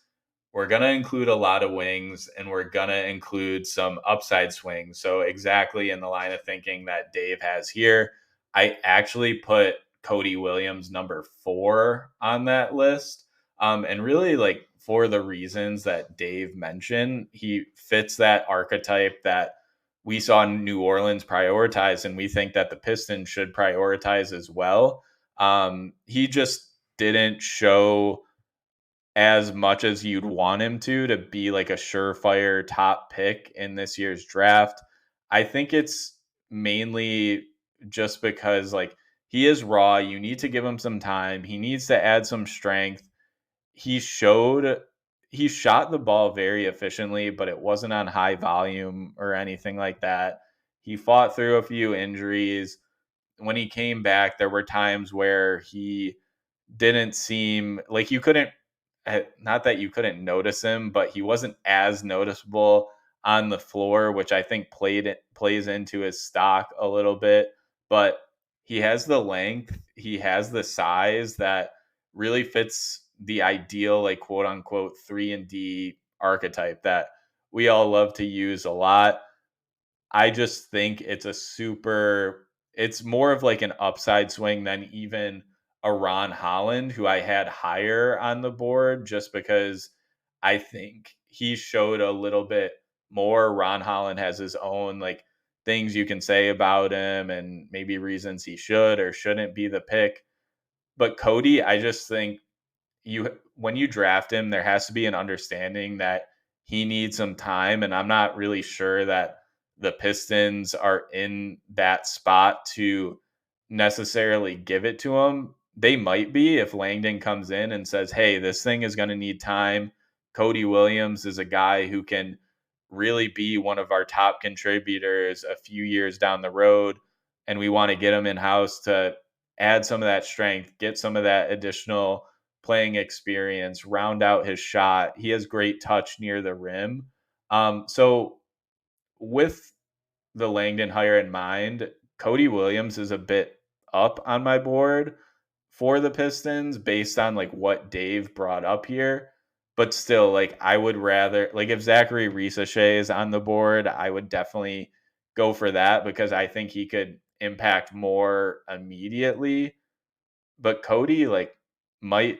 Speaker 2: we're going to include a lot of wings and we're going to include some upside swings. So, exactly in the line of thinking that Dave has here, I actually put Cody Williams number 4 on that list. And really, like, for the reasons that Dave mentioned, he fits that archetype that we saw New Orleans prioritize, and we think that the Pistons should prioritize as well. He just didn't show as much as you'd want him to be like a surefire top pick in this year's draft. I think it's mainly just because, like, he is raw. You need to give him some time. He needs to add some strength. He shot the ball very efficiently, but it wasn't on high volume or anything like that. He fought through a few injuries. When he came back, there were times where he didn't seem like you couldn't, not that you couldn't notice him, but he wasn't as noticeable on the floor, which I think plays into his stock a little bit. But he has the length, he has the size that really fits the ideal, like, quote unquote 3-and-D archetype that we all love to use a lot. I just think it's more of like an upside swing than even a Ron Holland, who I had higher on the board just because I think he showed a little bit more. Ron Holland has his own, like, things you can say about him and maybe reasons he should or shouldn't be the pick. But Cody, I just think when you draft him, there has to be an understanding that he needs some time, and I'm not really sure that the Pistons are in that spot to necessarily give it to him. They might be if Langdon comes in and says, "Hey, this thing is going to need time." Cody Williams is a guy who can really be one of our top contributors a few years down the road, and we want to get him in house to add some of that strength, get some of that additional playing experience, round out his shot. He has great touch near the rim. So with the Langdon hire in mind, Cody Williams is a bit up on my board for the Pistons based on like what Dave brought up here. But still, like I would rather like if Zachary Risachet is on the board, I would definitely go for that because I think he could impact more immediately. But Cody like might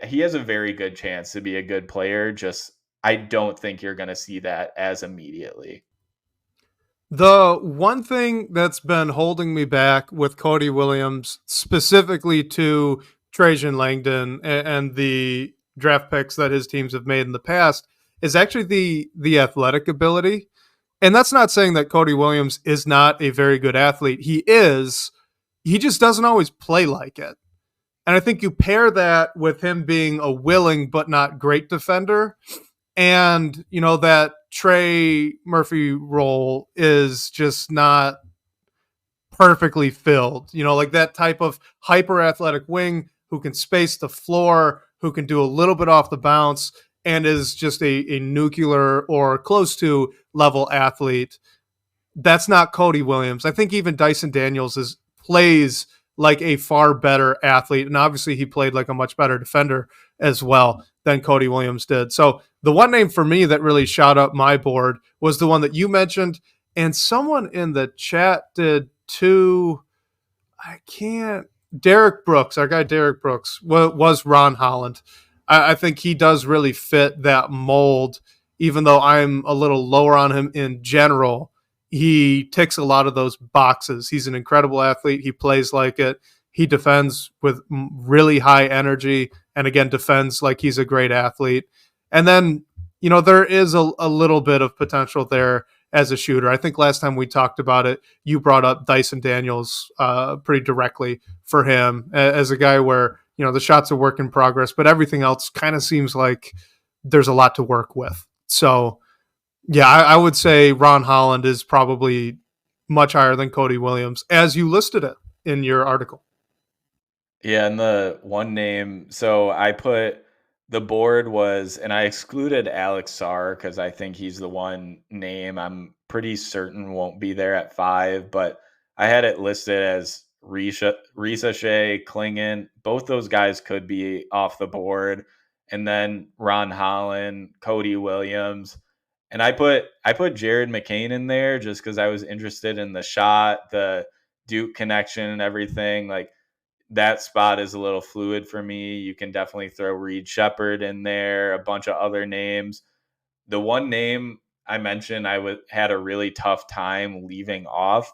Speaker 2: he has a very good chance to be a good player. Just I don't think you're going to see that as immediately.
Speaker 1: The one thing that's been holding me back with Cody Williams, specifically to Trajan Langdon and the draft picks that his teams have made in the past, is actually the athletic ability. And that's not saying that Cody Williams is not a very good athlete. He is. He just doesn't always play like it. And I think you pair that with him being a willing but not great defender, and that Trey Murphy role is just not perfectly filled. Like that type of hyper athletic wing who can space the floor, who can do a little bit off the bounce, and is just a nuclear or close to level athlete. That's not Cody Williams. I think even Dyson Daniels plays like a far better athlete, and obviously he played like a much better defender as well than Cody Williams did. So the one name for me that really shot up my board was the one that you mentioned, and someone in the chat did too. I can't. Derek Brooks, our guy Derek Brooks, was Ron Holland. I think he does really fit that mold, even though I'm a little lower on him in general. He ticks a lot of those boxes. He's an incredible athlete. He plays like it. He defends with really high energy, and again, defends like he's a great athlete. And then, there is a little bit of potential there as a shooter. I think last time we talked about it, you brought up Dyson Daniels pretty directly for him as a guy where, the shot's a work in progress, but everything else kind of seems like there's a lot to work with. So, yeah, I would say Ron Holland is probably much higher than Cody Williams, as you listed it in your article.
Speaker 2: Yeah, and the one name, so I put the board was, and I excluded Alex Sarr because I think he's the one name I'm pretty certain won't be there at 5, but I had it listed as Risachet, Klingon. Both those guys could be off the board. And then Ron Holland, Cody Williams. And I put Jared McCain in there just because I was interested in the shot, the Duke connection and everything. Like that spot is a little fluid for me. You can definitely throw Reed Shepherd in there, a bunch of other names. The one name I mentioned had a really tough time leaving off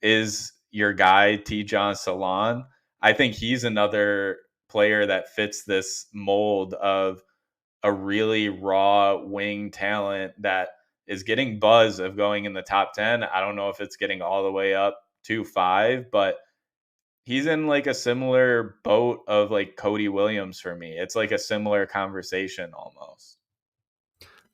Speaker 2: is your guy Tijan Salon. I think he's another player that fits this mold of a really raw wing talent that is getting buzz of going in the top 10. I don't know if it's getting all the way up to 5, but he's in like a similar boat of like Cody Williams for me. It's like a similar conversation almost.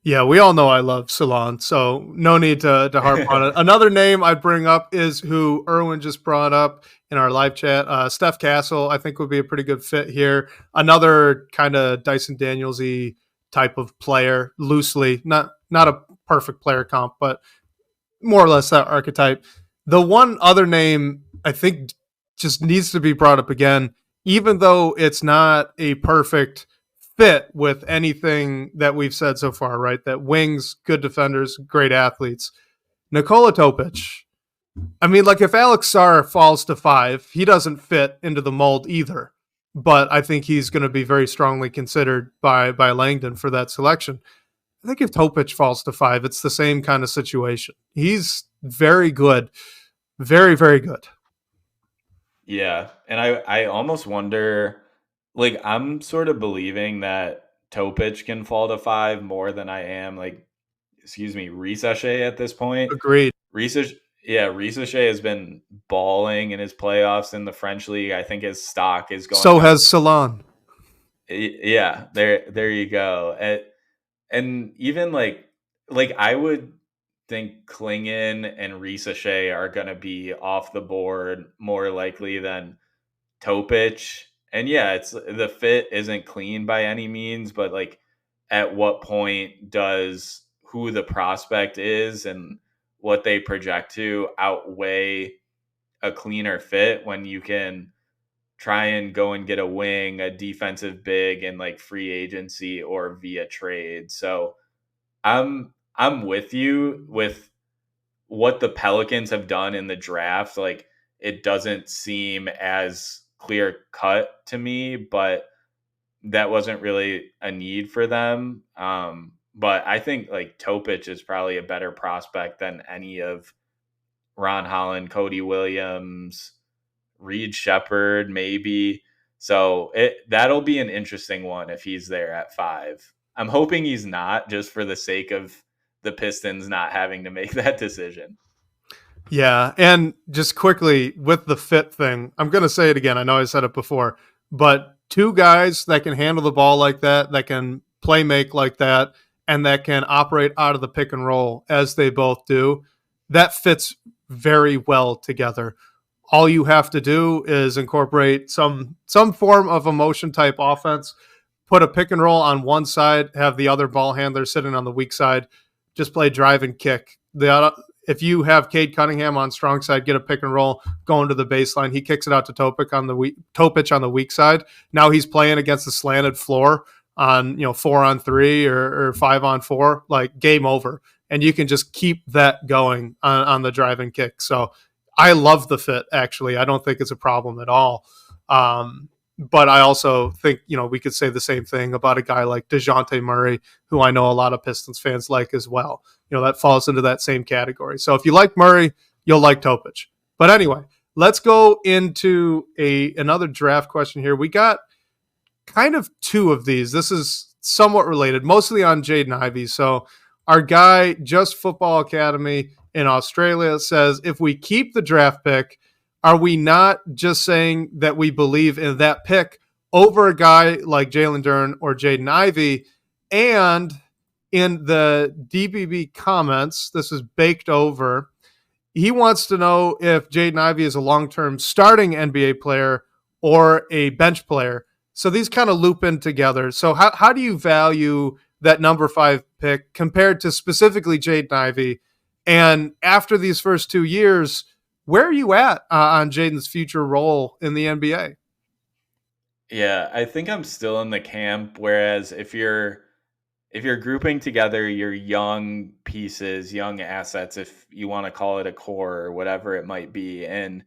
Speaker 1: Yeah, we all know I love Salon, so no need to harp on it. Another name I'd bring up is who Erwin just brought up in our live chat. Steph Castle, I think, would be a pretty good fit here. Another kind of Dyson Daniels-y type of player, loosely. Not a perfect player comp, but more or less that archetype. The one other name I think just needs to be brought up again, even though it's not a perfect fit with anything that we've said so far, right? That wings, good defenders, great athletes. Nikola Topic. I mean, like if Alex Sarr falls to 5, he doesn't fit into the mold either. But I think he's going to be very strongly considered by Langdon for that selection. I think if Topic falls to 5, it's the same kind of situation. He's very good. Very, very good.
Speaker 2: Yeah. And I almost wonder, like, I'm sort of believing that Topic can fall to 5 more than I am, like, Risachet at this point.
Speaker 1: Agreed.
Speaker 2: Risachet has been balling in his playoffs in the French league. I think his stock is going
Speaker 1: So
Speaker 2: up.
Speaker 1: has Salon.
Speaker 2: Yeah, there you go. And even like I would think Klingon and Risachet are going to be off the board more likely than Topic. And yeah, it's the fit isn't clean by any means, but like at what point does who the prospect is and what they project to outweigh a cleaner fit when you can try and go and get a wing, a defensive big in like free agency or via trade. So I'm with you with what the Pelicans have done in the draft. Like, it doesn't seem as clear cut to me, but that wasn't really a need for them. But I think like Topic is probably a better prospect than any of Ron Holland, Cody Williams, Reed Shepherd, maybe. So that'll be an interesting one if he's there at 5. I'm hoping he's not, just for the sake of the Pistons not having to make that decision.
Speaker 1: Yeah, and just quickly with the fit thing, I'm going to say it again. I know I said it before, but two guys that can handle the ball like that can play make like that, and that can operate out of the pick and roll as they both do, that fits very well together. All you have to do is incorporate some form of a motion type offense, put a pick and roll on one side, have the other ball handler sitting on the weak side, just play drive and kick. If you have Cade Cunningham on strong side, get a pick and roll going to the baseline. He kicks it out to Topic on the weak side. Now he's playing against the slanted floor on 4-on-3 or 5-on-4, like game over. And you can just keep that going on the drive and kick. So I love the fit, actually. I don't think it's a problem at all. But I also think, we could say the same thing about a guy like DeJounte Murray, who I know a lot of Pistons fans like as well. That falls into that same category. So if you like Murray, you'll like Topic. But anyway, let's go into another draft question here. We got kind of two of these. This is somewhat related, mostly on Jaden Ivey. So our guy, Just Football Academy in Australia, says, if we keep the draft pick, are we not just saying that we believe in that pick over a guy like Jalen Duren or Jaden Ivey? And in the DBB comments, this is baked over, he wants to know if Jaden Ivey is a long-term starting NBA player or a bench player. So these kind of loop in together. So how do you value that number 5 pick compared to specifically Jaden Ivey? And after these first 2 years, where are you at on Jaden's future role in the NBA?
Speaker 2: Yeah, I think I'm still in the camp. Whereas if you're grouping together your young pieces, young assets, if you want to call it a core or whatever it might be, and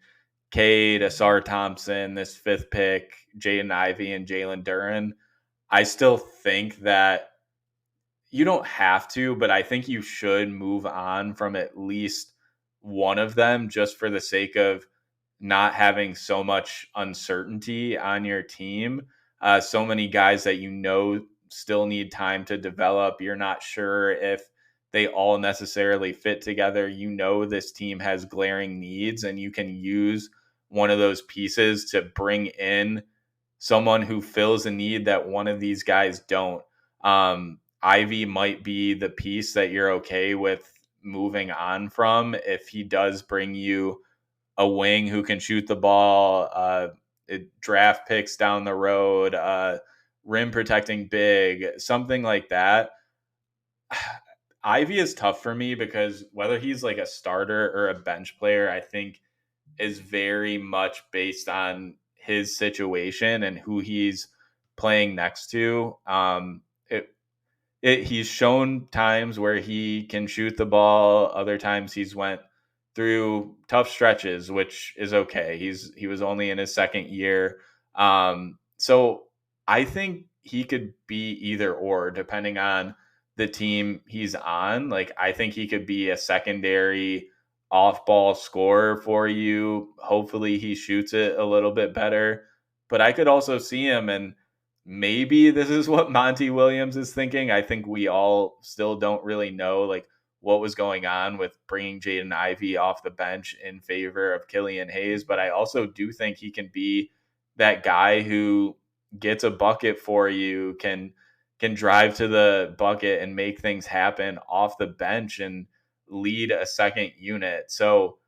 Speaker 2: Cade, Asar Thompson, this 5th pick, Jaden Ivey, and Jalen Duren, I still think that you don't have to, but I think you should move on from at least one of them just for the sake of not having so much uncertainty on your team. So many guys that still need time to develop. You're not sure if they all necessarily fit together. This team has glaring needs, and you can use one of those pieces to bring in someone who fills a need that one of these guys don't. Ivy might be the piece that you're okay with moving on from if he does bring you a wing who can shoot the ball, draft picks down the road, rim protecting big, something like that. Ivy is tough for me because whether he's like a starter or a bench player, I think is very much based on his situation and who he's playing next to. He's shown times where he can shoot the ball. Other times he's went through tough stretches, which is okay. He was only in his second year. So I think he could be either or depending on the team he's on. Like, I think he could be a secondary off-ball scorer for you. Hopefully he shoots it a little bit better. But I could also see him, and maybe this is what Monty Williams is thinking. I think we all still don't really know like what was going on with bringing Jaden Ivey off the bench in favor of Killian Hayes. But I also do think he can be that guy who gets a bucket for you, can drive to the bucket and make things happen off the bench and lead a second unit. So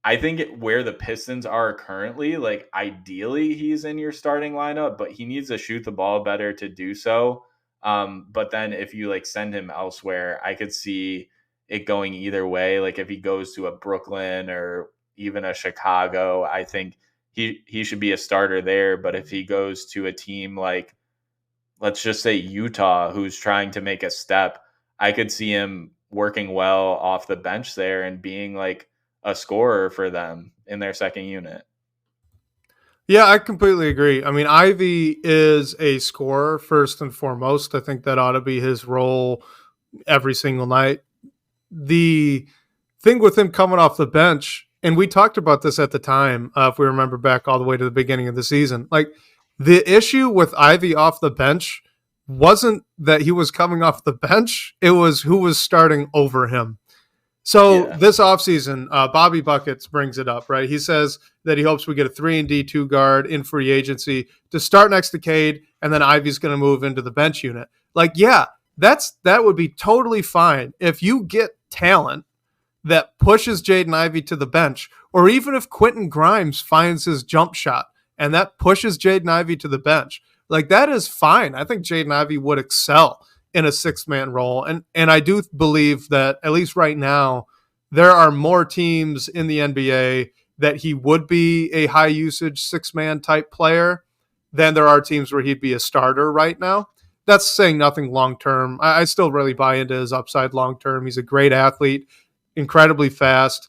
Speaker 2: I think where the Pistons are currently, like ideally he's in your starting lineup, but he needs to shoot the ball better to do so. But then if you like send him elsewhere, I could see it going either way. Like if he goes to a Brooklyn or even a Chicago, I think he should be a starter there. But if he goes to a team like, let's just say Utah, who's trying to make a step, I could see him working well off the bench there and being like a scorer for them in their second unit.
Speaker 1: Yeah, I completely agree. I mean, Ivy is a scorer first and foremost. I think that ought to be his role every single night. The thing with him coming off the bench, and we talked about this at the time, if we remember back all the way to the beginning of the season, like the issue with Ivy off the bench wasn't that he was coming off the bench, it was who was starting over him. So this offseason, Bobby Buckets brings it up, right? He says that he hopes we get a 3-and-D 2 guard in free agency to start next to Cade, and then Ivy's going to move into the bench unit. Like, yeah, that would be totally fine if you get talent that pushes Jaden Ivey to the bench, or even if Quentin Grimes finds his jump shot and that pushes Jaden Ivey to the bench. Like, that is fine. I think Jaden Ivey would excel in a 6-man role. And I do believe that, at least right now, there are more teams in the NBA that he would be a high usage 6-man type player than there are teams where he'd be a starter right now. That's saying nothing long term. I still really buy into his upside long term. He's a great athlete, incredibly fast.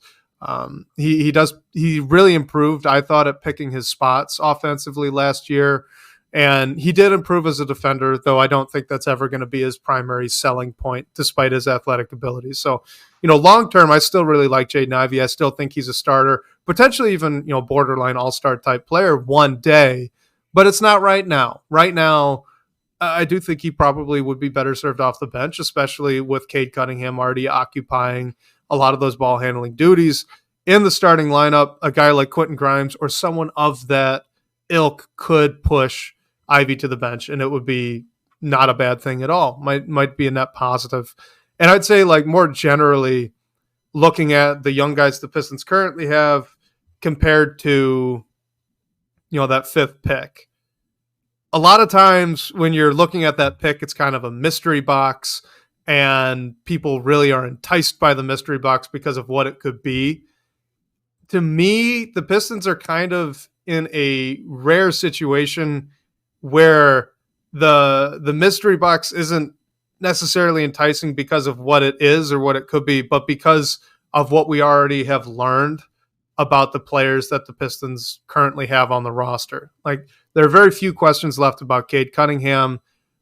Speaker 1: He really improved, I thought, at picking his spots offensively last year. And he did improve as a defender, though I don't think that's ever going to be his primary selling point, despite his athletic abilities. So, long-term, I still really like Jaden Ivey. I still think he's a starter, potentially even, borderline all-star type player one day, but it's not right now. Right now, I do think he probably would be better served off the bench, especially with Cade Cunningham already occupying a lot of those ball handling duties. In the starting lineup, a guy like Quentin Grimes or someone of that ilk could push Ivy to the bench, and it would be not a bad thing at all. Might be a net positive. And I'd say, like, more generally, looking at the young guys the Pistons currently have compared to, that 5th pick. A lot of times when you're looking at that pick, it's kind of a mystery box, and people really are enticed by the mystery box because of what it could be. To me, the Pistons are kind of in a rare situation where the mystery box isn't necessarily enticing because of what it is or what it could be, but because of what we already have learned about the players that the Pistons currently have on the roster. Like, there are very few questions left about Cade Cunningham.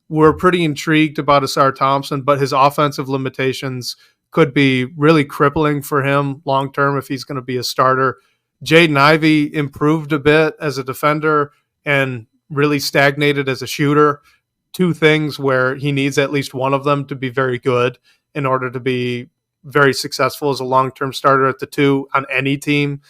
Speaker 1: We're pretty intrigued about Asar Thompson, but his offensive limitations could be really crippling for him long-term if he's going to be a starter. Jaden Ivey improved a bit as a defender and really stagnated as a shooter. 2 things where he needs at least one of them to be very good in order to be very successful as a long-term starter at the 2 on any team.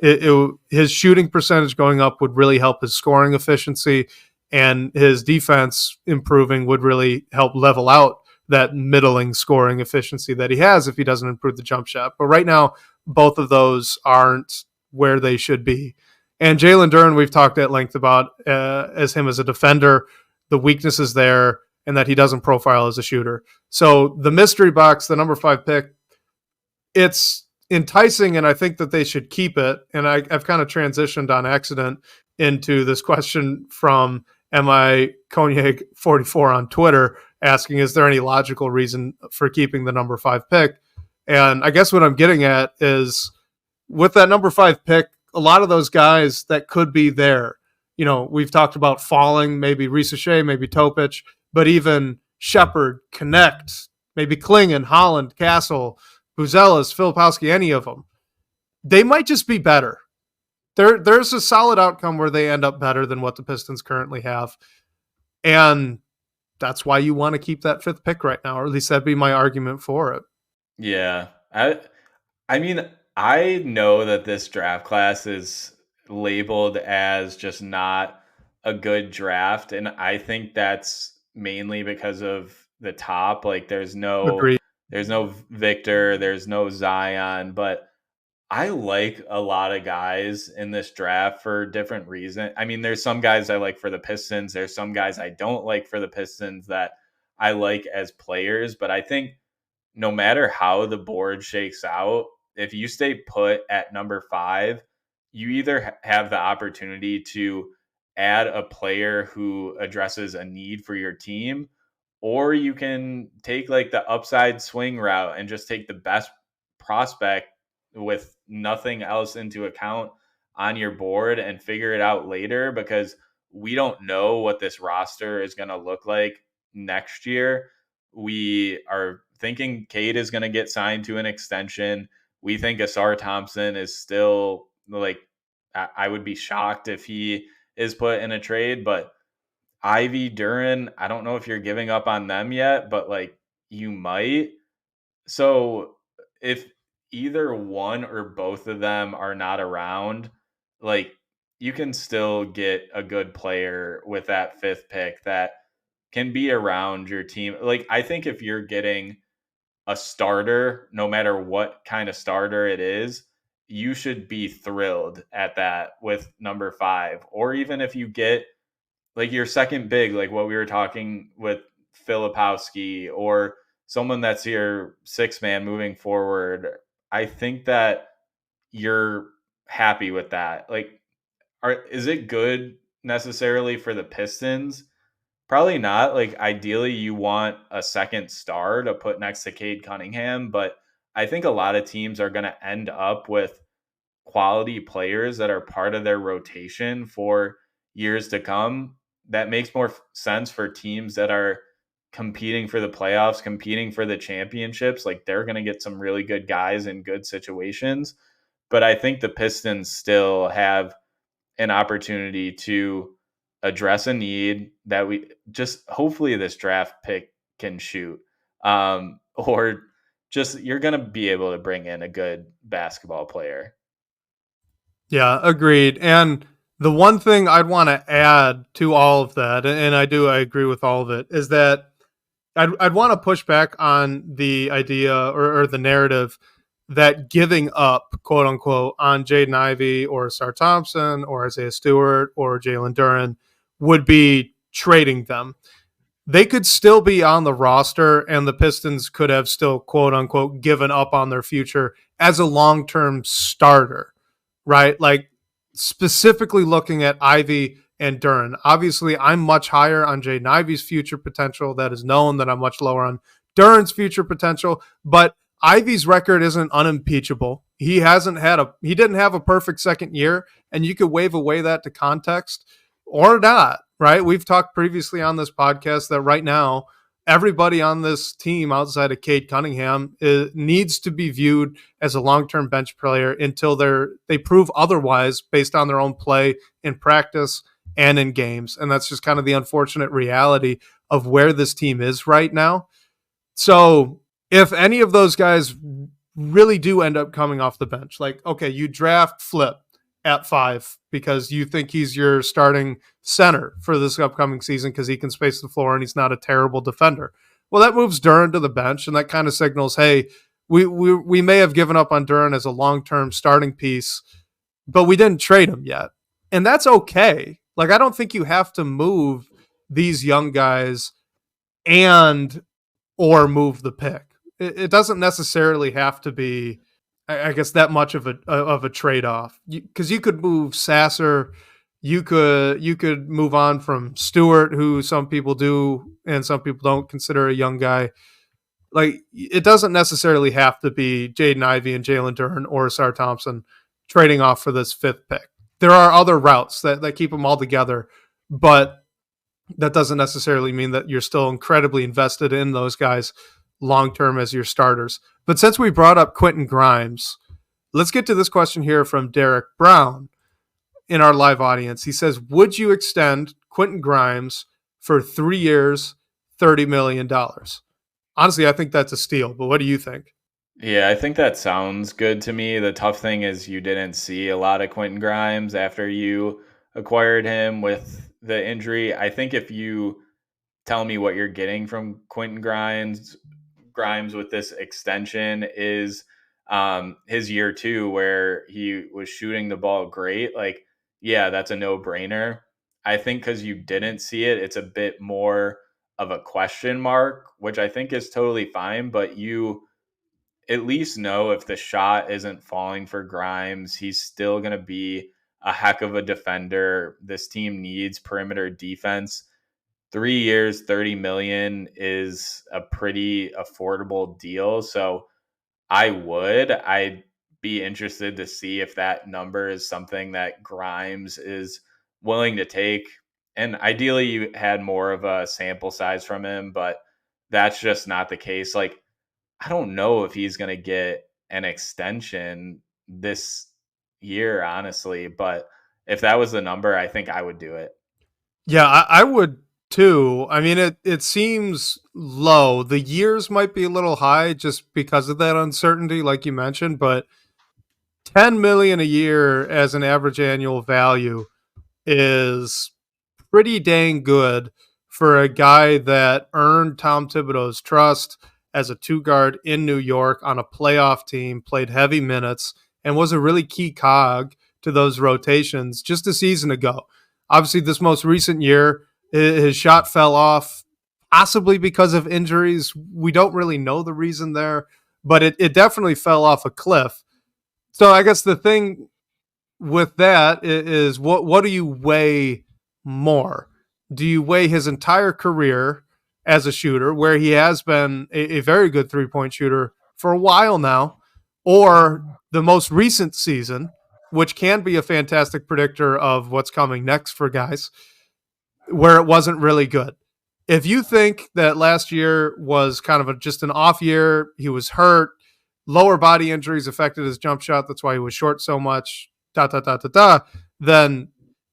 Speaker 1: His shooting percentage going up would really help his scoring efficiency, and his defense improving would really help level out that middling scoring efficiency that he has if he doesn't improve the jump shot. But right now, both of those aren't where they should be. And Jalen Duren, we've talked at length about as him as a defender, the weaknesses there, and that he doesn't profile as a shooter. So the mystery box, the number 5 pick, it's enticing, and I think that they should keep it. And I've kind of transitioned on accident into this question from MI Cognac 44 on Twitter asking, is there any logical reason for keeping the number 5 pick? And I guess what I'm getting at is, with that number 5 pick, a lot of those guys that could be there, we've talked about falling, maybe Risa Shea, maybe Topic, but even Shepard, Connect, maybe Klingon, Holland, Castle, Buzelis, Filipowski, any of them, they might just be better. There's a solid outcome where they end up better than what the Pistons currently have. And that's why you want to keep that 5th pick right now, or at least that'd be my argument for it.
Speaker 2: Yeah. I mean, I know that this draft class is labeled as just not a good draft, and I think that's mainly because of the top. Like, there's no Victor, there's no Zion, but I like a lot of guys in this draft for different reasons. I mean, there's some guys I like for the Pistons, there's some guys I don't like for the Pistons that I like as players, but I think no matter how the board shakes out, if you stay put at number 5, you either have the opportunity to add a player who addresses a need for your team, or you can take like the upside swing route and just take the best prospect with nothing else into account on your board and figure it out later, because we don't know what this roster is going to look like next year. We are thinking Cade is going to get signed to an extension. We think Asar Thompson is still like, I would be shocked if he is put in a trade, but Ivy, Duran, I don't know if you're giving up on them yet, but like you might. So if either one or both of them are not around, like you can still get a good player with that fifth pick that can be around your team. Like I think if you're getting a starter, no matter what kind of starter it is, you should be thrilled at that with number 5. Or even if you get like your second big, like what we were talking with Filipowski, or someone that's your 6-man moving forward, I think that you're happy with that. Like, is it good necessarily for the Pistons? Probably not. Like, ideally, you want a second star to put next to Cade Cunningham, but I think a lot of teams are going to end up with quality players that are part of their rotation for years to come. That makes more sense for teams that are competing for the playoffs, competing for the championships. Like they're going to get some really good guys in good situations. But I think the Pistons still have an opportunity to address a need that we just hopefully this draft pick can shoot. Or just you're going to be able to bring in a good basketball player.
Speaker 1: Yeah, agreed. And the one thing I'd want to add to all of that, and I agree with all of it, is that I'd want to push back on the idea or the narrative that giving up, quote unquote, on Jaden Ivey or Sar Thompson or Isaiah Stewart or Jalen Duran would be trading them. They could still be on the roster, and the Pistons could have still, quote unquote, given up on their future as a long-term starter, right? Like specifically looking at Ivy and Duran. Obviously, I'm much higher on Jaden Ivey's future potential. That is known. That I'm much lower on Duran's future potential. But Ivy's record isn't unimpeachable. He didn't have a perfect second year, and you could wave away that to context or not, right? We've talked previously on this podcast that right now, everybody on this team outside of Cade Cunningham needs to be viewed as a long-term bench player until they prove otherwise based on their own play in practice and in games. And that's just kind of the unfortunate reality of where this team is right now. So if any of those guys really do end up coming off the bench, like, okay, you draft Flip at 5 because you think he's your starting center for this upcoming season because he can space the floor and he's not a terrible defender. Well, that moves Duran to the bench, and that kind of signals, hey, we may have given up on Duran as a long-term starting piece, but we didn't trade him yet. And that's okay. Like, I don't think you have to move these young guys or move the pick. It doesn't necessarily have to be, I guess, that much of a trade-off, because you could move Sasser, you could move on from Stewart, who some people do and some people don't consider a young guy. Like, it doesn't necessarily have to be Jaden Ivey and Jalen Duran or Sar Thompson trading off for this 5th pick. There are other routes that keep them all together, but that doesn't necessarily mean that you're still incredibly invested in those guys long-term as your starters. But since we brought up Quentin Grimes, let's get to this question here from Derek Brown in our live audience. He says, would you extend Quentin Grimes for 3 years, $30 million? Honestly, I think that's a steal, but what do you think?
Speaker 2: Yeah, I think that sounds good to me. The tough thing is you didn't see a lot of Quentin Grimes after you acquired him with the injury. I think if you tell me what you're getting from Quentin Grimes with this extension is his year 2 where he was shooting the ball great, like, yeah, that's a no-brainer. I think because you didn't see it, it's a bit more of a question mark, which I think is totally fine, but at least know if the shot isn't falling for Grimes, he's still going to be a heck of a defender. This team needs perimeter defense. 3 years, 30 million is a pretty affordable deal. So I'd be interested to see if that number is something that Grimes is willing to take. And ideally, you had more of a sample size from him, but that's just not the case. Like, I don't know if he's going to get an extension this year, honestly. But if that was the number, I think I would do it.
Speaker 1: Yeah, I would too. I mean, it seems low. The years might be a little high just because of that uncertainty, like you mentioned, but 10 million a year as an average annual value is pretty dang good for a guy that earned Tom Thibodeau's trust as a two guard in New York on a playoff team, played heavy minutes, and was a really key cog to those rotations just a season ago. Obviously, this most recent year, his shot fell off, possibly because of injuries. We don't really know the reason there, but it definitely fell off a cliff. So I guess the thing with that is what do you weigh more? Do you weigh his entire career as a shooter, where he has been a very good 3-point shooter for a while now, or the most recent season, which can be a fantastic predictor of what's coming next for guys, where it wasn't really good? If you think that last year was kind of just an off year, he was hurt, lower body injuries affected his jump shot, that's why he was short so much, then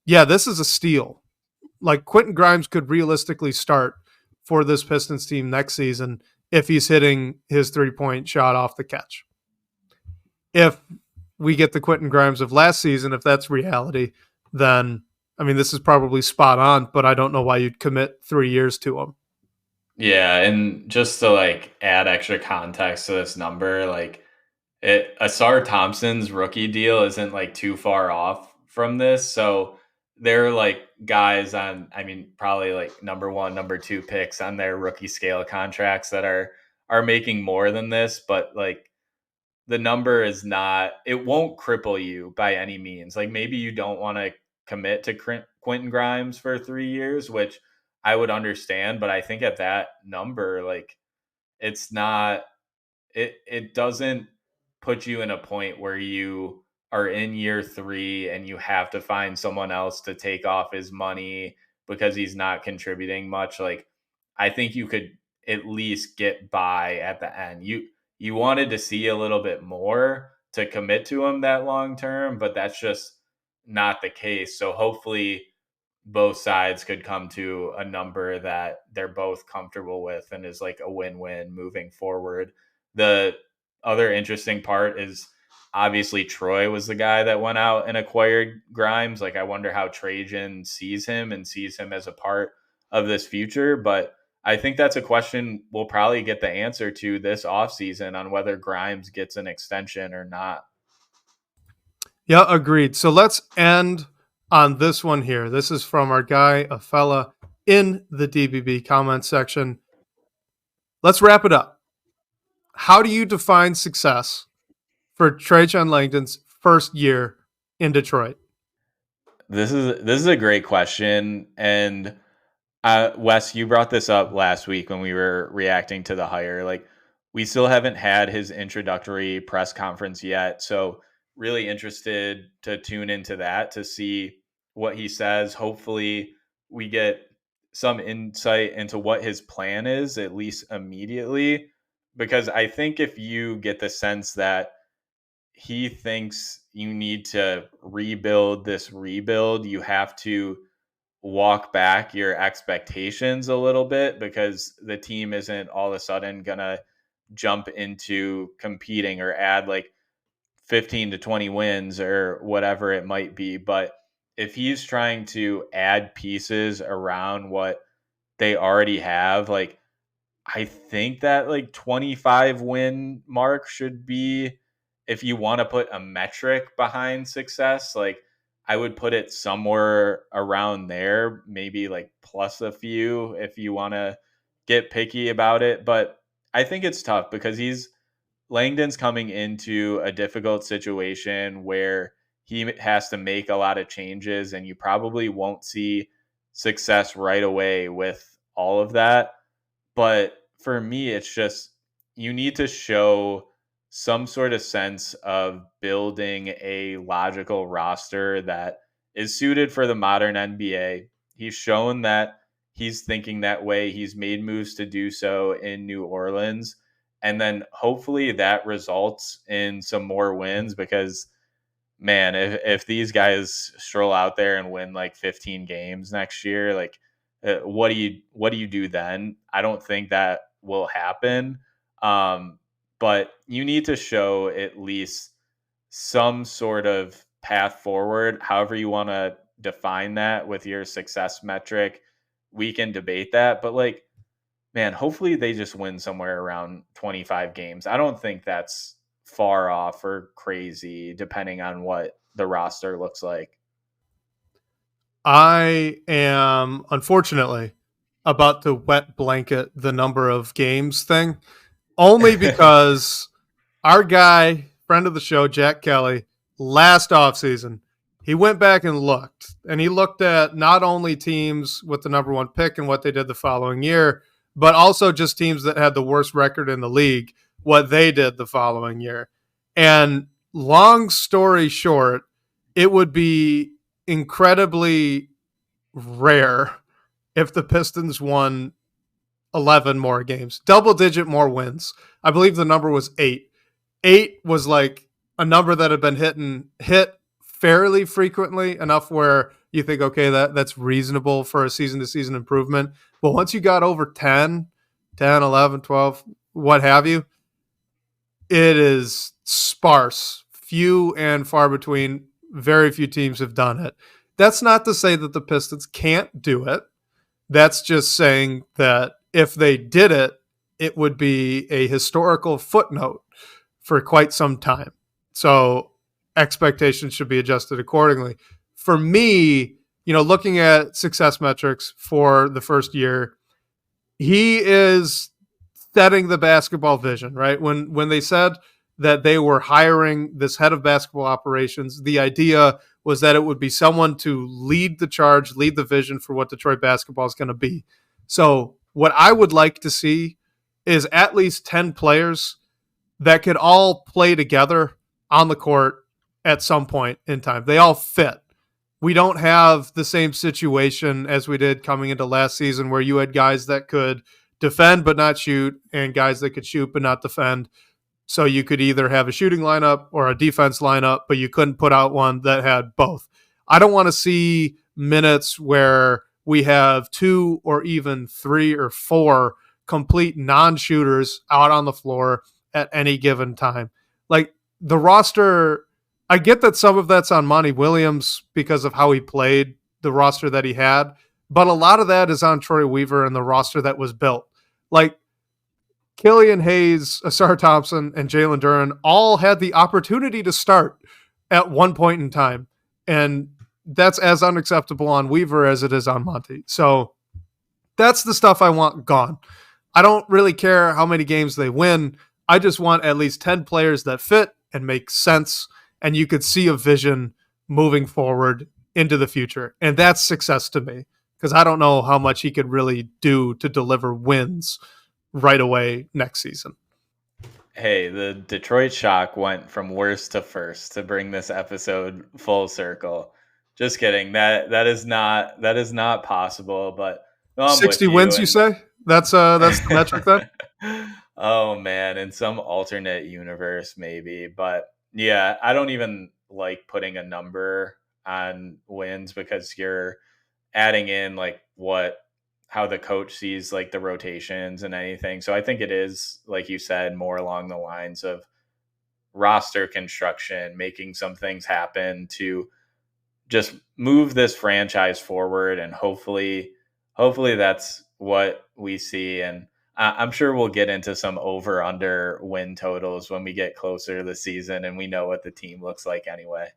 Speaker 1: yeah, this is a steal. Like, Quentin Grimes could realistically start for this Pistons team next season if he's hitting his 3-point shot off the catch. If we get the Quentin Grimes of last season, if that's reality, then I mean, this is probably spot on, but I don't know why you'd commit 3 years to him.
Speaker 2: Yeah, and just to like add extra context to this number, like Asar Thompson's rookie deal isn't like too far off from this. So they're like guys on, I mean, probably like number one, number two picks on their rookie scale contracts that are making more than this, but like the number is not, it won't cripple you by any means. Like, maybe you don't want to commit to Quentin Grimes for 3 years, which I would understand, but I think at that number, like, it's not, it doesn't put you in a point where you are in year 3 and you have to find someone else to take off his money because he's not contributing much. Like, I think you could at least get by at the end. You wanted to see a little bit more to commit to him that long term, but that's just not the case. So hopefully both sides could come to a number that they're both comfortable with and is like a win-win moving forward. The other interesting part is obviously Troy was the guy that went out and acquired Grimes. Like, I wonder how Trajan sees him and sees him as a part of this future. But I think that's a question we'll probably get the answer to this offseason on whether Grimes gets an extension or not.
Speaker 1: Yeah, agreed. So let's end on this one here. This is from our guy, a fella in the DBB comment section. Let's wrap it up. How do you define success for Trajan Langdon's first year in Detroit?
Speaker 2: This is a great question, and Wes, you brought this up last week when we were reacting to the hire. Like, we still haven't had his introductory press conference yet, so really interested to tune into that to see what he says. Hopefully, we get some insight into what his plan is, at least immediately, because I think if you get the sense that he thinks you need to rebuild this rebuild, you have to walk back your expectations a little bit, because the team isn't all of a sudden gonna jump into competing or add like 15 to 20 wins or whatever it might be. But if he's trying to add pieces around what they already have, like, I think that like 25 win mark should be, if you want to put a metric behind success, like, I would put it somewhere around there, maybe like plus a few if you want to get picky about it. But I think it's tough because he's Langdon's coming into a difficult situation where he has to make a lot of changes, and you probably won't see success right away with all of that. But for me, it's just you need to show some sort of sense of building a logical roster that is suited for the modern NBA. He's shown that he's thinking that way. He's made moves to do so in New Orleans. And then hopefully that results in some more wins because man, if these guys stroll out there and win like 15 games next year, like what do you do then? I don't think that will happen. But you need to show at least some sort of path forward, however you want to define that with your success metric. We can debate that, but like, man, hopefully they just win somewhere around 25 games. I don't think that's far off or crazy, depending on what the roster looks like.
Speaker 1: I am, unfortunately, about to wet blanket the number of games thing, only because our guy, friend of the show, Jack Kelly, last offseason, he went back and he looked at not only teams with the number one pick and what they did the following year, but also just teams that had the worst record in the league, what they did the following year. And long story short, it would be incredibly rare if the Pistons won 11 more games, double-digit more wins. I believe the number was 8. 8 was like a number that had been hit fairly frequently, enough where you think, okay, that's reasonable for a season-to-season improvement. But once you got over 10, 11, 12, what have you, it is sparse, few and far between. Very few teams have done it. That's not to say that the Pistons can't do it. That's just saying that if they did it, it would be a historical footnote for quite some time. So expectations should be adjusted accordingly. For me, looking at success metrics for the first year, he is setting the basketball vision, right? When they said that they were hiring this head of basketball operations, the idea was that it would be someone to lead the charge, lead the vision for what Detroit basketball is going to be. So what I would like to see is at least 10 players that could all play together on the court at some point in time. They all fit. We don't have the same situation as we did coming into last season where you had guys that could defend but not shoot and guys that could shoot but not defend. So you could either have a shooting lineup or a defense lineup, but you couldn't put out one that had both. I don't want to see minutes where we have 2 or even 3 or 4 complete non-shooters out on the floor at any given time. Like the roster, I get that some of that's on Monty Williams because of how he played the roster that he had, but a lot of that is on Troy Weaver and the roster that was built. Like Killian Hayes, Asar Thompson, and Jalen Duren all had the opportunity to start at one point in time. And that's as unacceptable on Weaver as it is on Monty. So that's the stuff I want gone. I don't really care how many games they win. I just want at least 10 players that fit and make sense. And you could see a vision moving forward into the future. And that's success to me because I don't know how much he could really do to deliver wins right away next season.
Speaker 2: Hey, the Detroit Shock went from worst to first to bring this episode full circle. Just kidding. That is not possible. But no,
Speaker 1: 60 wins, you say? That's the metric then?
Speaker 2: Oh man, in some alternate universe, maybe. But yeah, I don't even like putting a number on wins because you're adding in like how the coach sees like the rotations and anything. So I think it is, like you said, more along the lines of roster construction, making some things happen to just move this franchise forward. And hopefully that's what we see. And I'm sure we'll get into some over under win totals when we get closer to the season and we know what the team looks like anyway.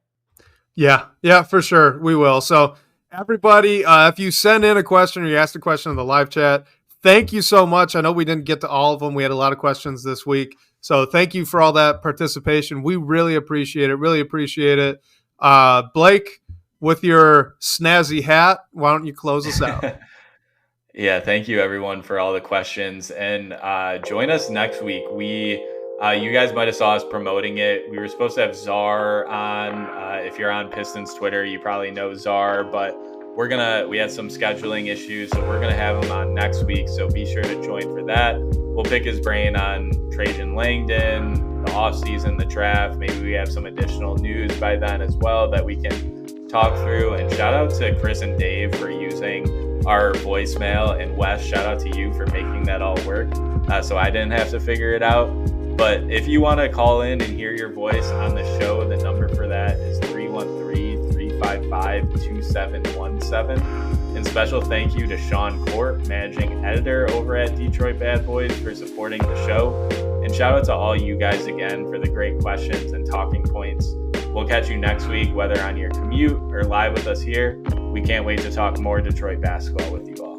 Speaker 1: Yeah, for sure. We will. So everybody, if you send in a question or you asked a question in the live chat, thank you so much. I know we didn't get to all of them. We had a lot of questions this week. So thank you for all that participation. We really appreciate it. Really appreciate it. Blake, with your snazzy hat, why don't you close us out?
Speaker 2: Yeah, thank you everyone for all the questions, and join us next week. You guys might have saw us promoting it. We were supposed to have Czar on. If you're on Pistons Twitter, you probably know Czar, but we had some scheduling issues, so we're gonna have him on next week. So be sure to join for that. We'll pick his brain on Trajan Langdon, the offseason, the draft. Maybe we have some additional news by then as well that we can talk through. And shout out to Chris and Dave for using our voicemail, and Wes, shout out to you for making that all work, so I didn't have to figure it out. But if you want to call in and hear your voice on the show, the number for that is 313-355-2717. And special thank you to Sean Court, managing editor over at Detroit Bad Boys, for supporting the show. And shout out to all you guys again for the great questions and talking points. We'll catch you next week, whether on your commute or live with us here. We can't wait to talk more Detroit basketball with you all.